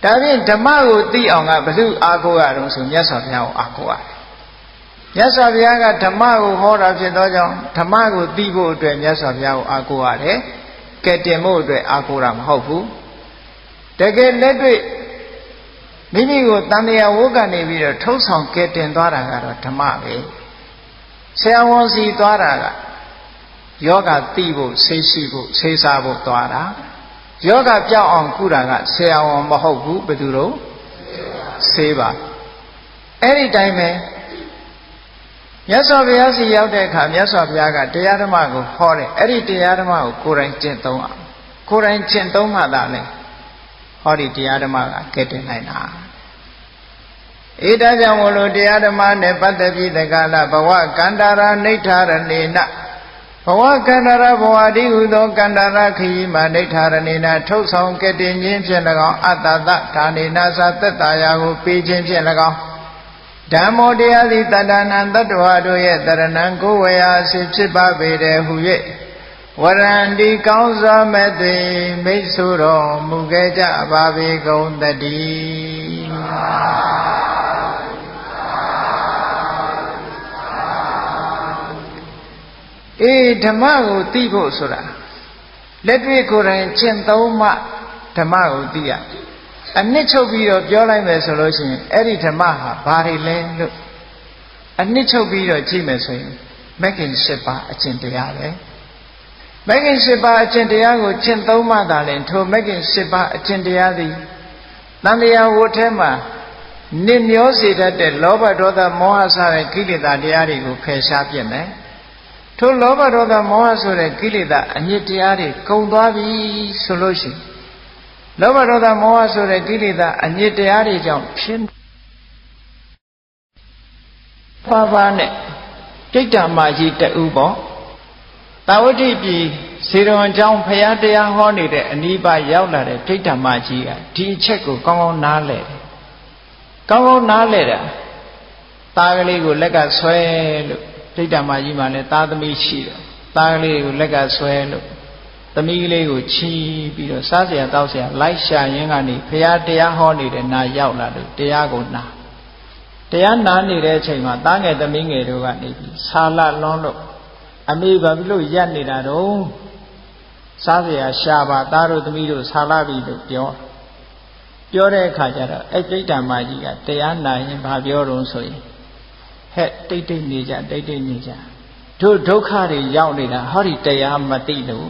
ဒါဖြင့်ဓမ္မကိုသိအောင်ကဘယ်သူအာကိုရတော့ဆိုမြတ်စွာဘုရားကိုအာကိုရတယ်မြတ်စွာဘုရားကဓမ္မကိုဟောတာဖြစ်သောကြောင့်ဓမ္မကိုသိဖို့အတွက်မြတ်စွာဘုရားကိုအာကိုရတယ်ကဲတင်ဖို့အတွက်အာကိုတာမဟုတ်ဘူးတကယ်လက်တွေ့မိမိကိုတန်တရားဝုကနေပြီးတော့ထုတ်ဆောင်ကဲတင်သွားတာကတော့ဓမ္မပဲဆရာဝန်စီသွားတာက ယောဂတိဖို့ဆေးရှိဖို့ဆေးစားဖို့သွားတာယောဂပြောက်အောင်ကုတာကဆရာဝန်မဟုတ်ဘူးဘယ်သူတို့ဆေးပါအဲ့ဒီတိုင်းပဲမြတ်စွာဘုရားစီရောက်တဲ့အခါမြတ်စွာဘုရားကတရားဓမ္မကိုဟောတယ်အဲ့ဒီတရားဓမ္မကိုကိုယ်တိုင်ကျင့်သုံးအောင်ကိုယ်တိုင်ကျင့်သုံးမှသာလေဟောဒီတရားဓမ္မကကဲတင်နိုင်တာဧတကြောင့်မလို့တရားဓမ္မနဲ့ပတ်သက်ပြီးတက္ကလဘဝကန္တာရနိဋ္ဌာရဏေနဘဝကန္တာရဘဝတိဟုသောကန္တာရခရီးမှာနိဋ္ဌာရဏေနထုတ်ဆောင်ကဲတင်ခြင်းဖြင့်၎င်းအတ္တတဒါနေနာသသက်တာယာကိုပေးခြင်းဖြင့်၎င်းဓမ္မောတရားသည်တတ္တနံတတ္တဝါတို့ရဲ့တရဏံကိုဝေယအစီဖြစ်ပါပေတယ်ဟု၍ဝရန္တိကောင်းစွာမဲ့သွေမိတ်ဆိုတော်မူခဲ့ကြပါပေကုန်တည်းဓမ္မကိုသိဖို့ဆိုတာလက်တွေ့ကိုယ်တိုင်ကျင့်သုံးမှဓမ္မကိုသိရအနှစ်ချုပ်ပြီးတော့ပြောလိုက်မယ်ဆိုလို့ရှိရင်အဲ့ဒီဓမ္မဟာဘာတွေလဲလို့အနှစ်ချုပ်ပြီးတော့ကြည့်မယ်ဆိုရင်မဂ္ဂင်၈ပါးအကျင့်တရားပဲမဂ္ဂင်၈ပါးအကျင့်တရားကိုကျင့်သုံးမှသာလျှင်ထိုမဂ္ဂင်၈ပါးအကျင့်တရားသည်တန်တရားဝတ်ထဲမှာနစ်မျောစေတတ်တဲ့လောဘဒေါသမောဟစတဲ့ကိလေသာတရားတွေကိုဖယ်ရှားပြစ်မယ်ထိုလောဘဒေါသမောဟဆိုတဲ့ကိလေသာအညစ်တရားတွေကုန်သွားပြီဆိုလို့ရှိရင်လောဘဒေါသမောဟဆိုတဲ့ကိလေသာအညစ်တရားတွေကြောင့်ဖြစ်ပါနဲ့တိဋ္ဌာမကြီးတူပေါ့တာဝတိပြည်ဇေရဝံကျောင်းဖရာတရားဟောနေတဲ့အနိဗ္ဗာန်ရောက်လာတဲ့တိဋ္ဌာမကြီးကဒီအချက်ကိုကောင်းကောင်းနားလည်တယ်ကောင်းကောင်းနားလည်တာသားကလေးကိုလက်ကဆွဲလို့တိဋ္ဌာမကြီးမှလည်းသားသမီးရှိတယ်သားကလေးကိုလက်ကဆွဲလို့သမီးကလေးကိုချီးပြီးတော့စားเสียတောက်เสียလိုက်ရှာရင်းကနေဖရာတရားဟောနေတဲ့နာရောက်လာလို့တရားကိုနာတရားနာနေတဲ့အချိန်မှာသားငယ်သမီးငယ်တို့ကနေပြီးဆာလလွန်းလို့အမေဘာဖြစ်လို့ရက်နေတာတော့စားเสียရှာပါသားတို့သမီးတို့ဆာလပြီလို့ပြောတဲ့အခါကျတော့အဲ့တိဋ္ဌာမကြီးကတရားနာရင်ဘာပြောတော့ဆိုရင်ဟဲ့တိတ်တိတ်နေကြတိတ်တိတ်နေကြတို့ဒုက္ခတွေရောက်နေတာဟောဒီတရားမသိလို့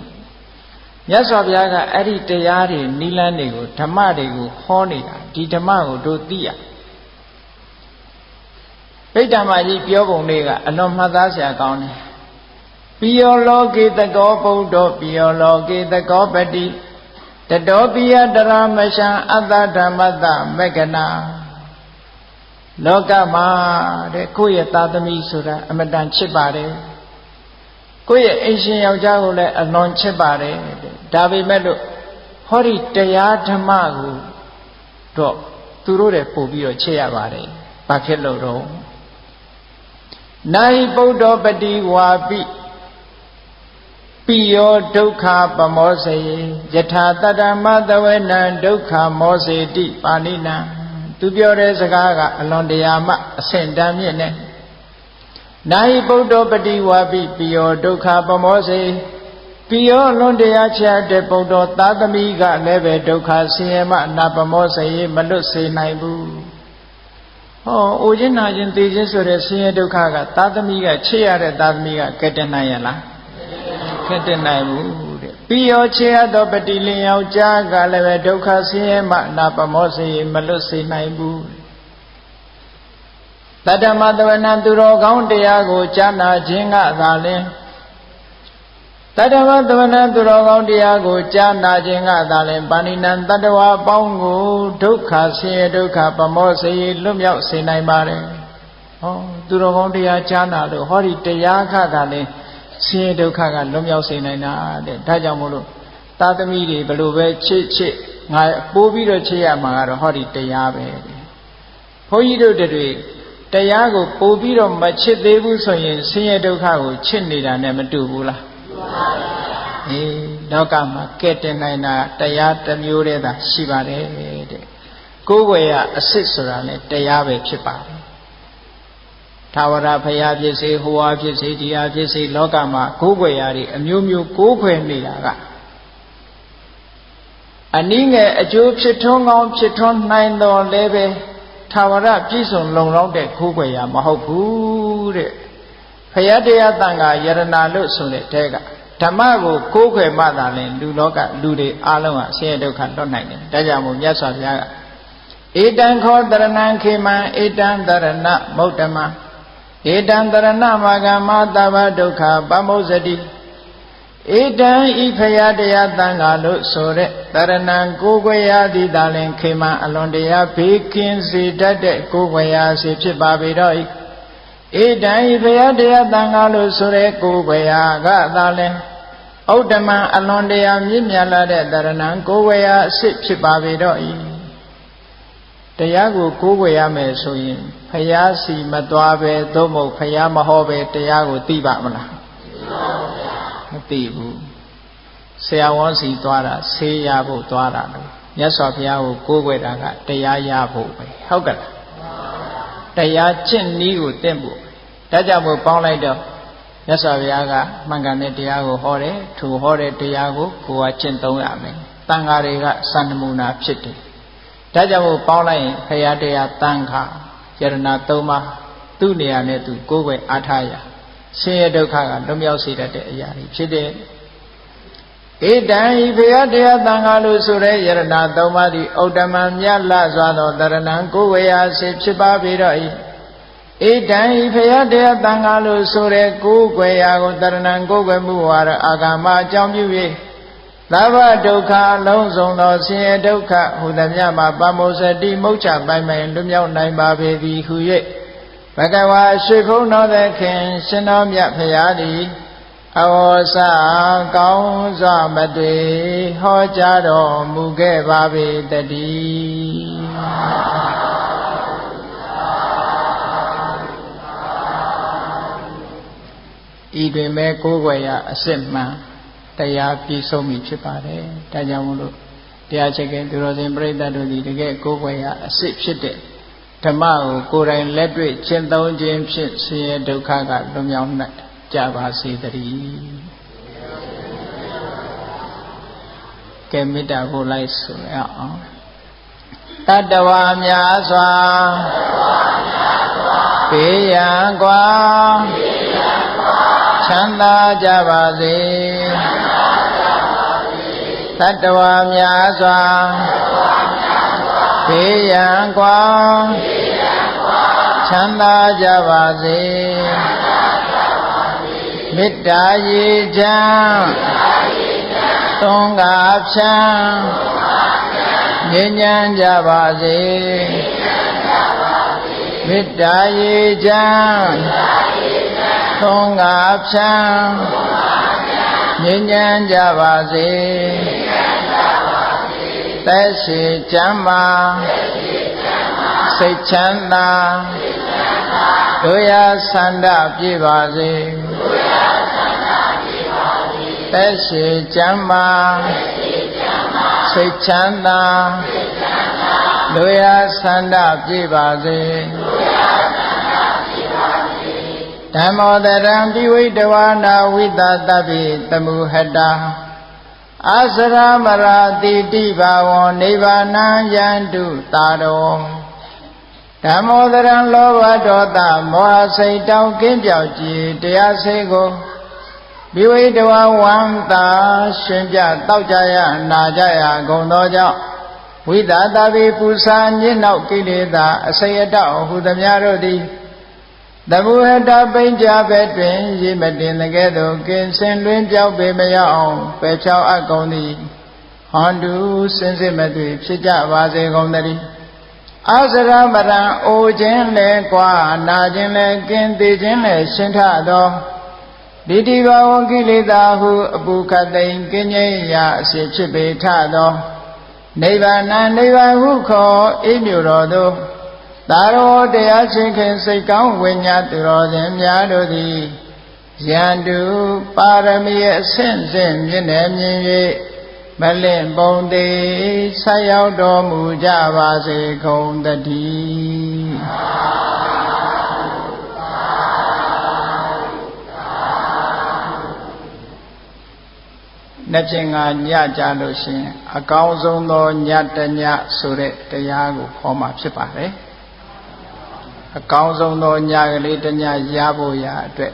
မြတ်စွာဘုရားကအဲ့ဒီတရားတွေနိလန်းတွေကိုဓမ္မတွေကိုဟောနေတာဒီဓမ္မကိုတို့သိရပိဋကမကြီးပြောပုံလေးကအလွန်မှတ်သားစရာကောင်းတယ်ပိယောလောကေတကောဗုဒ္ဓပိယောလောကေတကောပတိတတောပိယတရမရှံအတ္တဓမ္မတမဂ္ဂနာလောကမှာတဲ့ကိုယ့်ရဲ့သားသမီးဆိုတာအမတန်ချစ်ပါတယ်ကိုယ့်ရဲ့အိမ်ရှင်ယောက်ျားကိုလည်းအလွန်ချစ်ပါတယ်ဒါပေမဲ့လို့ဟောဒီတရားဓမ္မကိုတော့သူတို့တွေပို့ပြီးတော့ချစ်ရပါတယ်ဘာဖြစ်လို့တော့နာဟိပုဒ္ဓောပတိဝါပိပိယောဒုက္ခပမောစေယထာတတ္တမသဝေနံဒုက္ခမောစေတိပါဏိနံသူပြောတဲ့စကားကအလွန်တရာမှအဆင့်တန်းမြင့်နဲ့နာဟိပုဒ္ဓောပတိဝါပိပိယောဒုက္ခပမောစေပိယောလွန်တရားချတဲ့ပုဒ္ဓောသာသမီကလည်းပဲဒုက္ခဆင်းရဲမှနာပမောစေမလွတ်စေနိုင်ဘူးဟောအိုခြင်းနာခြင်းသိခြင်းဆိုတဲ့ဆင်းရဲဒုက္ခကသာသမီကချစ်ရတဲ့သာသမီကကဲတင်နိုင်ရလားကဲတင်နိုင်ဘူးတဲ့ပိယောချစ်ရသောပတိလင်ယောက်ျားကလည်းပဲဒုက္ခဆင်းရဲမှနာပမောစေမလွတ်စေနိုင်ဘူးတတ္တမတဝနံသူတော်ကောင်းတရားကိုကြားနာခြင်းကသာလျှင်တတ္တမတဝနံသူတော်ကောင်းတရားကိုကြားနာခြင်းကသာလျှင်ပါဏိနံတတ္တဝါပေါင်းကိုဒုက္ခဆင်းရဲဒုက္ခပမောစေလွတ်မြောက်စေနိုင်ပါတယ်ဟောသူတော်ကောင်းတရားကြားနာလို့ဟောဒီတရားခကလည်းဆင်းရဲဒုက္ခကလွတ်မြောက်စေနိုင်တာတဲ့ဒါကြောင့်မို့လို့သာသမီတွေဘလို့ပဲချစ်ငါပိုးပြီးတော့ချစ်ရမှာကတော့ဟောဒီတရားပဲဘုန်းကြီးတို့တွေတရားကိုပို့ပြီးတော့မချစ်သေးဘူးဆိုရင်ဆင်းရဲဒုက္ခကိုချစ်နေတာနဲ့မတူဘူးလားအေးလောကမှာကဲ့တင်နိုင်တာတရားတစ်မျိုးတည်းသာရှိပါတယ်တဲ့ကိုယ်ွယ်ရအစ်စ်ဆိုတာလည်းတရားပဲဖြစ်ပါတယ်သာဝရဘုရားဖြစ်စေဟောအားဖြစ်စေဒီအားဖြစ်စေလောကမှာကိုယ်ွယ်ရတွေအမျိုးမျိုးကိုယ်ွယ်နေတာကအနည်းငယ်အကျိုးဖြစ်ထွန်းကောင်းဖြစ်ထွန်းနိုင်တော်လည်းပဲသာဝရပြည့်စုံလုံလောက်တဲ့ခိုးွယ်ရမဟုတ်ဘူးတဲ့ဘုရားတရားတန်ခါယရဏလို့ဆိုတဲ့တဲက ဓမ္မကိုကိုးကွယ်မှသာလင်လူလောကလူတွေအားလုံးဟာဆင်းရဲဒုက္ခလွတ်နိုင်တယ်ဒါကြောင့်မို့မြတ်စွာဘုရားကဧတံခောတရဏံခေမံဧတံတရဏမௌတ္တမဧတံတရဏမာဂမသဗ္ဗဒုက္ခပမုစ္စတိဧတံဤဖရာတရားတန်ခါလို့ဆိုတဲ့တရဏံကိုးကွယ်ရသည်သာလင်ခေမံအလွန်တရာဘေးကင်းစေတတ်တဲ့ကိုးကွယ်ရာစေဖြစ်ပါပေတော့၏ဧတံဤဖရာတရားတန်ခါလို့ဆိုတဲ့ကိုးကွယ်ရာကသာလင်ဥဒ္ဓမံအလွန်တရာမြင့်မြတ်လာတဲ့တရဏံကိုးကွယ်ရာအစစ်ဖြစ်ပါပေတော့၏တရားကိုကိုးကွယ်ရမယ်ဆိုရင်ဖရာစီမသွားပဲသို့မဟုတ်ဖရာမဟောပဲတရားကိုသိပါမလားမသိဘူးဆရာဝန်စီသွားတာဆေးရဖို့သွားတာလို့မြတ်စွာဘုရားကိုကိုးကွယ်တာကတရားရဖို့ပဲဟုတ်ကဲ့လားတရားကျင့်နည်းကိုသင်ဖို့ဒါကြောင့်မို့ပေါင်းလိုက်တော့မြတ်စွာဘုရားကမှန်ကန်တဲ့တရားကိုဟောတယ်သူဟောတဲ့တရားကိုကိုယ်ကကျင့်သုံးရမယ်တန်ဃာတွေကစံနမူနာဖြစ်တယ်ဒါကြောင့်မို့ပေါင်းလိုက်ရင်ဖရာတရားတန်ခါယရဏသုံးပါးသူ့နေရာနဲ့သူကိုယ်ွယ်အားထားရဆင်းရဲဒုက္ခကလွတ်မြောက်စေတတ်တဲ့အရာတွေဖြစ်တယ်ဧတံဤဖရာတရားတန်ခါလို့ဆိုတဲ့ယရဏသုံးပါးသည်ဥဒ္ဓမံမြတ်လစွာသောတရဏံကိုယ်ွယ်ရာစေဖြစ်ပါပေတော့၏ဧတံဤဖရာတရားတန်ခါလို့ဆိုတဲ့ကိုယ်ွယ်ရာကိုတရဏံကိုယ်ွယ်မှုဝါရအာဂမအကြောင်းပြု၍သဗ္ဗဒုက္ခအလုံးစုံသောဆင်းရဲဒုက္ခဟူသည်မြတ်မှာပမောစတိမုတ်ချပိုင်ပိုင်လွတ်မြောက်နိုင်ပါပေသည်ဟု၍ဘဂဝါရွှေဖုံးတော်သခင်ရှင်တော်မြတ်ဖရာသည်အဝေါစကောင်းစွာမတွေ့ဟောကြားတော်မူခဲ့ပါပေတည်းဤတွင်မဲ့ကိုးကွယ်ရာအစစ်မှန်တရားပြည့်စုံပြီဖြစ်ပါတယ်ဒါကြောင့်မို့လို့တရားချက်ကသူတော်စင်ပြိဿတို့သည်တကယ်ကိုးကွယ်ရာအစစ်ဖြစ်တဲ့ဓမ္မကိုကိုယ်တိုင်လက်တွေ့ကျင့်သုံးခြင်းဖြင့်ဆင်းရဲဒုက္ခကလွတ်မြောက်နိုင်ကြပါစေတည်းကဲမေတ္တာကိုလိုက်ဆိုရအောင်တတ္တဝါများစွာဘေးရန်ကွာချမ်းသာကြပါစေတတ္တဝါများစွာဘေးရန်ကွာချမ်းသာကြပါစေမေတ္တာရေချမ်းသုံးကားဖြန်းငြိမ်းချမ်းကြပါစေမေတ္တာရေချမ်းသုံးကားဖြန်းငြိမ်းချမ်းကြပါစေသက်ရှိကျမ်းမာစိတ်ချမ်းသာတို့ရဆန္ဒပြည့်ပါစေသက်ရှိကျမ်းမာစိတ်ချမ်းသာတို့ရဆန္ဒပြည့်ပါစေဓမ္မောတရံပိဝိတဝါနာဝိသတပိတမုဟတာအာစရမရာတိတိဘာဝံနိဗ္ဗာနံယန္တုတာရောဓမ္မောတရံလောဘဒေါသမောဟစိတ်တောင်းကင်းပြောက်ကြည်တရားစေကိုပိဝိတဝါဝန္တာရှင်ပြတောက်ကြရနာကြရကုန်သောကြောင့်ဝိသတပိပူဇာညစ်နောက်ကိလေသာအစိတ်အတောက်ဟုသမျှတို့သည်တမုဟတပိဉ္ကြဘက်တွင်ရေမတင်တကဲ့သို့ကင်းစင်လွင်ပြောက်ပေမရအောင်ပယ်ဖြောက်အပ်ကုန်သည်ဟွန်တူစင်စစ်မသွေဖြစ်ကြပါစေကုန်သတည်းအာစရမရံအိုခြင်းလဲကွာနာခြင်းလဲကင်းသေးခြင်းလဲရှင်းထသောဒီတိဘဝကိလေသာဟုအပုခတ်သိင်ကင်းငြိမ်းရာအစီဖြစ်ပေထသောနိဗ္ဗာန်နိဗ္ဗာန်ဟုခေါ်အေးမြို့တော်သို့သာရောတရားချင်းခင်စိတ်ကောင်းဝိညာသူတော်စင်များတို့သည်ယန္တုပါရမီအဆင့်ဆင့်မြင့်နေမြင်၍မလင့်ပုံသေးဆက်ရောက်တော်မူကြပါစေကုန်သတည်းနှစ်ချိန်ကညကြလို့ရှိရင်အကောင်းဆုံးသောညတညဆိုတဲ့တရားကိုဟောမှာဖြစ်ပါတယ်အကောင်းဆုံးသောညကလေးတညရဖို့ရာအတွက်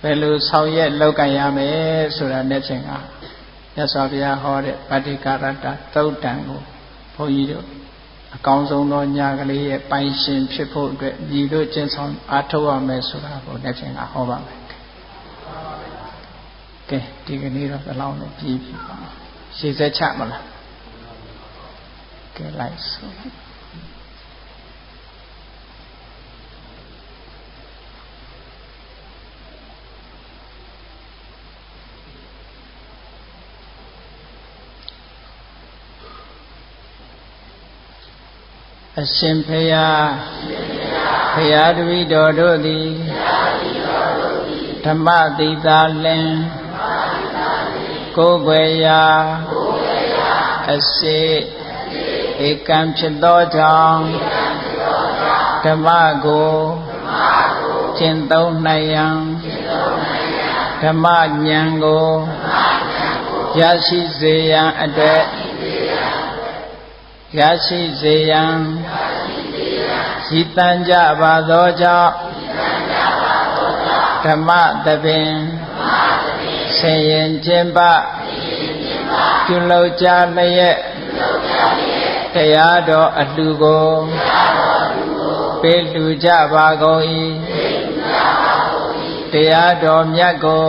ဘ ယ်လိုဆောင်ရွက်လုပ်ကိုင်ရမယ်ဆိုတာနဲ့ချင်းကမြတ်စွာဘုရားဟောတဲ့ပဋိကာရတသုတ်တံကိုဘုန်းကြီးတို့အကောင်းဆုံးသောညာကလေးရဲ့ပိုင်ရှင်ဖြစ်ဖို့အတွက်ညီတို့ကျင့်ဆောင်အားထုတ်ရမယ်ဆိုတာကိုနဲ့ချင်းကဟောပါမယ်ကဲဒီကနေ့တော့ဘယ်လောက်နဲ့ပြီးပြီပါရှေ့ဆက်ချမလားကဲလိုက်ဆိုအရှင်ဘုရားဘုရားတပည့်တော်တို့သည်ဓမ္မတိသာလင်ကိုယ်ွယ်ရာအစေဧကံဖြစ်သောကြောင့်ဓမ္မကိုကျင့်သုံးနိုင်ရန်ဓမ္မဉာဏ်ကိုရရှိစေရန်အတွက်ရရှိစေရန်ရည်တန်ကြပါသောကြောင့်ဓမ္မသဘင်ဆင်ရင်ခြင်းပပြုလုပ်ကြလျက်တရားတော်အလှကိုပေးလှူကြပါကုန်၏တရားတော်မြတ်ကို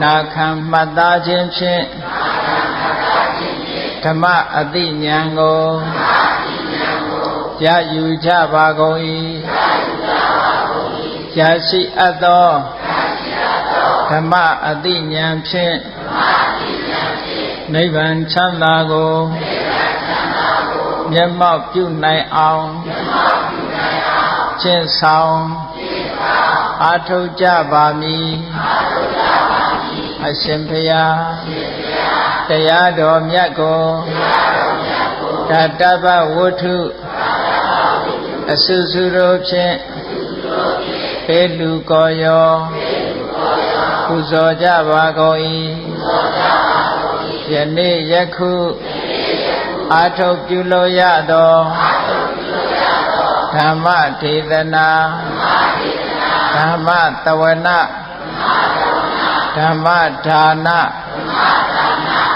နာခံမှတ်သားခြင်းဖြင့်ဓမ္မအသိဉာဏ်ကိုရယူကြပါကုန်၏ရရှိအပ်သောဓမ္မအသိဉာဏ်ဖြင့်နိဗ္ဗာန်ချမ်းသာကိုမျက်မှောက်ပြုနိုင်အောင်ကျင့်ဆောင်အားထုတ်ကြပါမည်အရှင်ဘုရားတရားတော်မြတ်ကိုဓာတပဝတ္ထုအစုစုတို့ဖြင့်ပေလူကောယောပူဇော်ကြပါကုန်၏ယနေ့ယခုအာထုတ်ပြုလို့ရသောဓမ္မဒေသနာဓမ္မတဝနာဓမ္မဒါန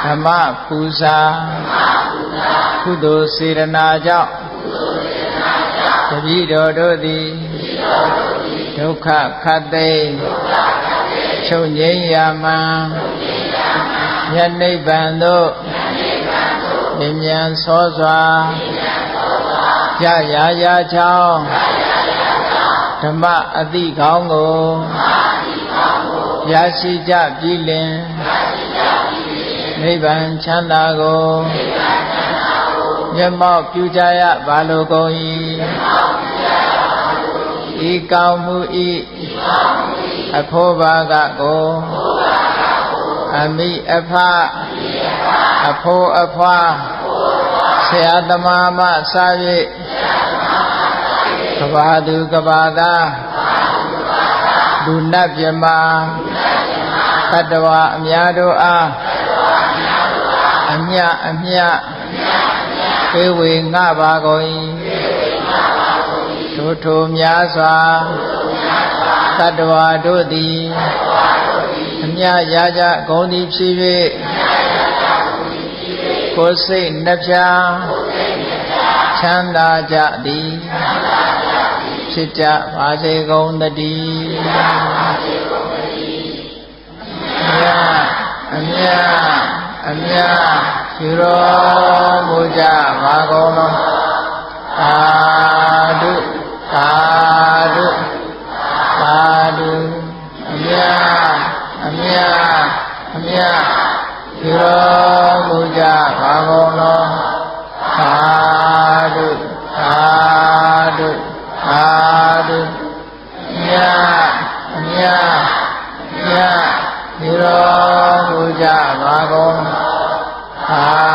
ဓမ္မပူဇာကုသိုလ်စေရနာကြောင့်တပည့်တော်တို့သည်ဒုက္ခခတ်သိချုပ်ငြိမ်းရာမှမြတ်နိဗ္ဗာန်သို့မြင်မြန်စောစွာရရချောင်းဓမ္မအတိကောင်းကိုရရှိကြပြီလင်နိဗ္ဗာန်ချမ်းသာကိုမျက်မှောက်ပြုကြရပါလိုကုန်၏ဤကောင်းမှုဤအဖို့ဘာကကိုအမိအဖအဖို့အဖွာဆရာသမားမှစ၍ကဘာသူကဘာသာလူနတ်မြမတတ္တဝါအများတို့အားအမြအမြပေဝေငှပါကုန်၏ထိုများစွာတတ္တဝါတို့သည်အမြရကြကုန်သည်ဖြစ်၍ကိုယ်စိတ်နှပြချမ်းသာကြသည်ဖြစ်ကြပါစေကုန်သတည်းအမြယူတော်မူကြပါကုန်သောသာဓုသာဓုသာဓုအမြယူတော်မူကြပါကုန်သောသာဓုသာဓုသာဓုအမြယူတော်မူကြပါကုန်သာ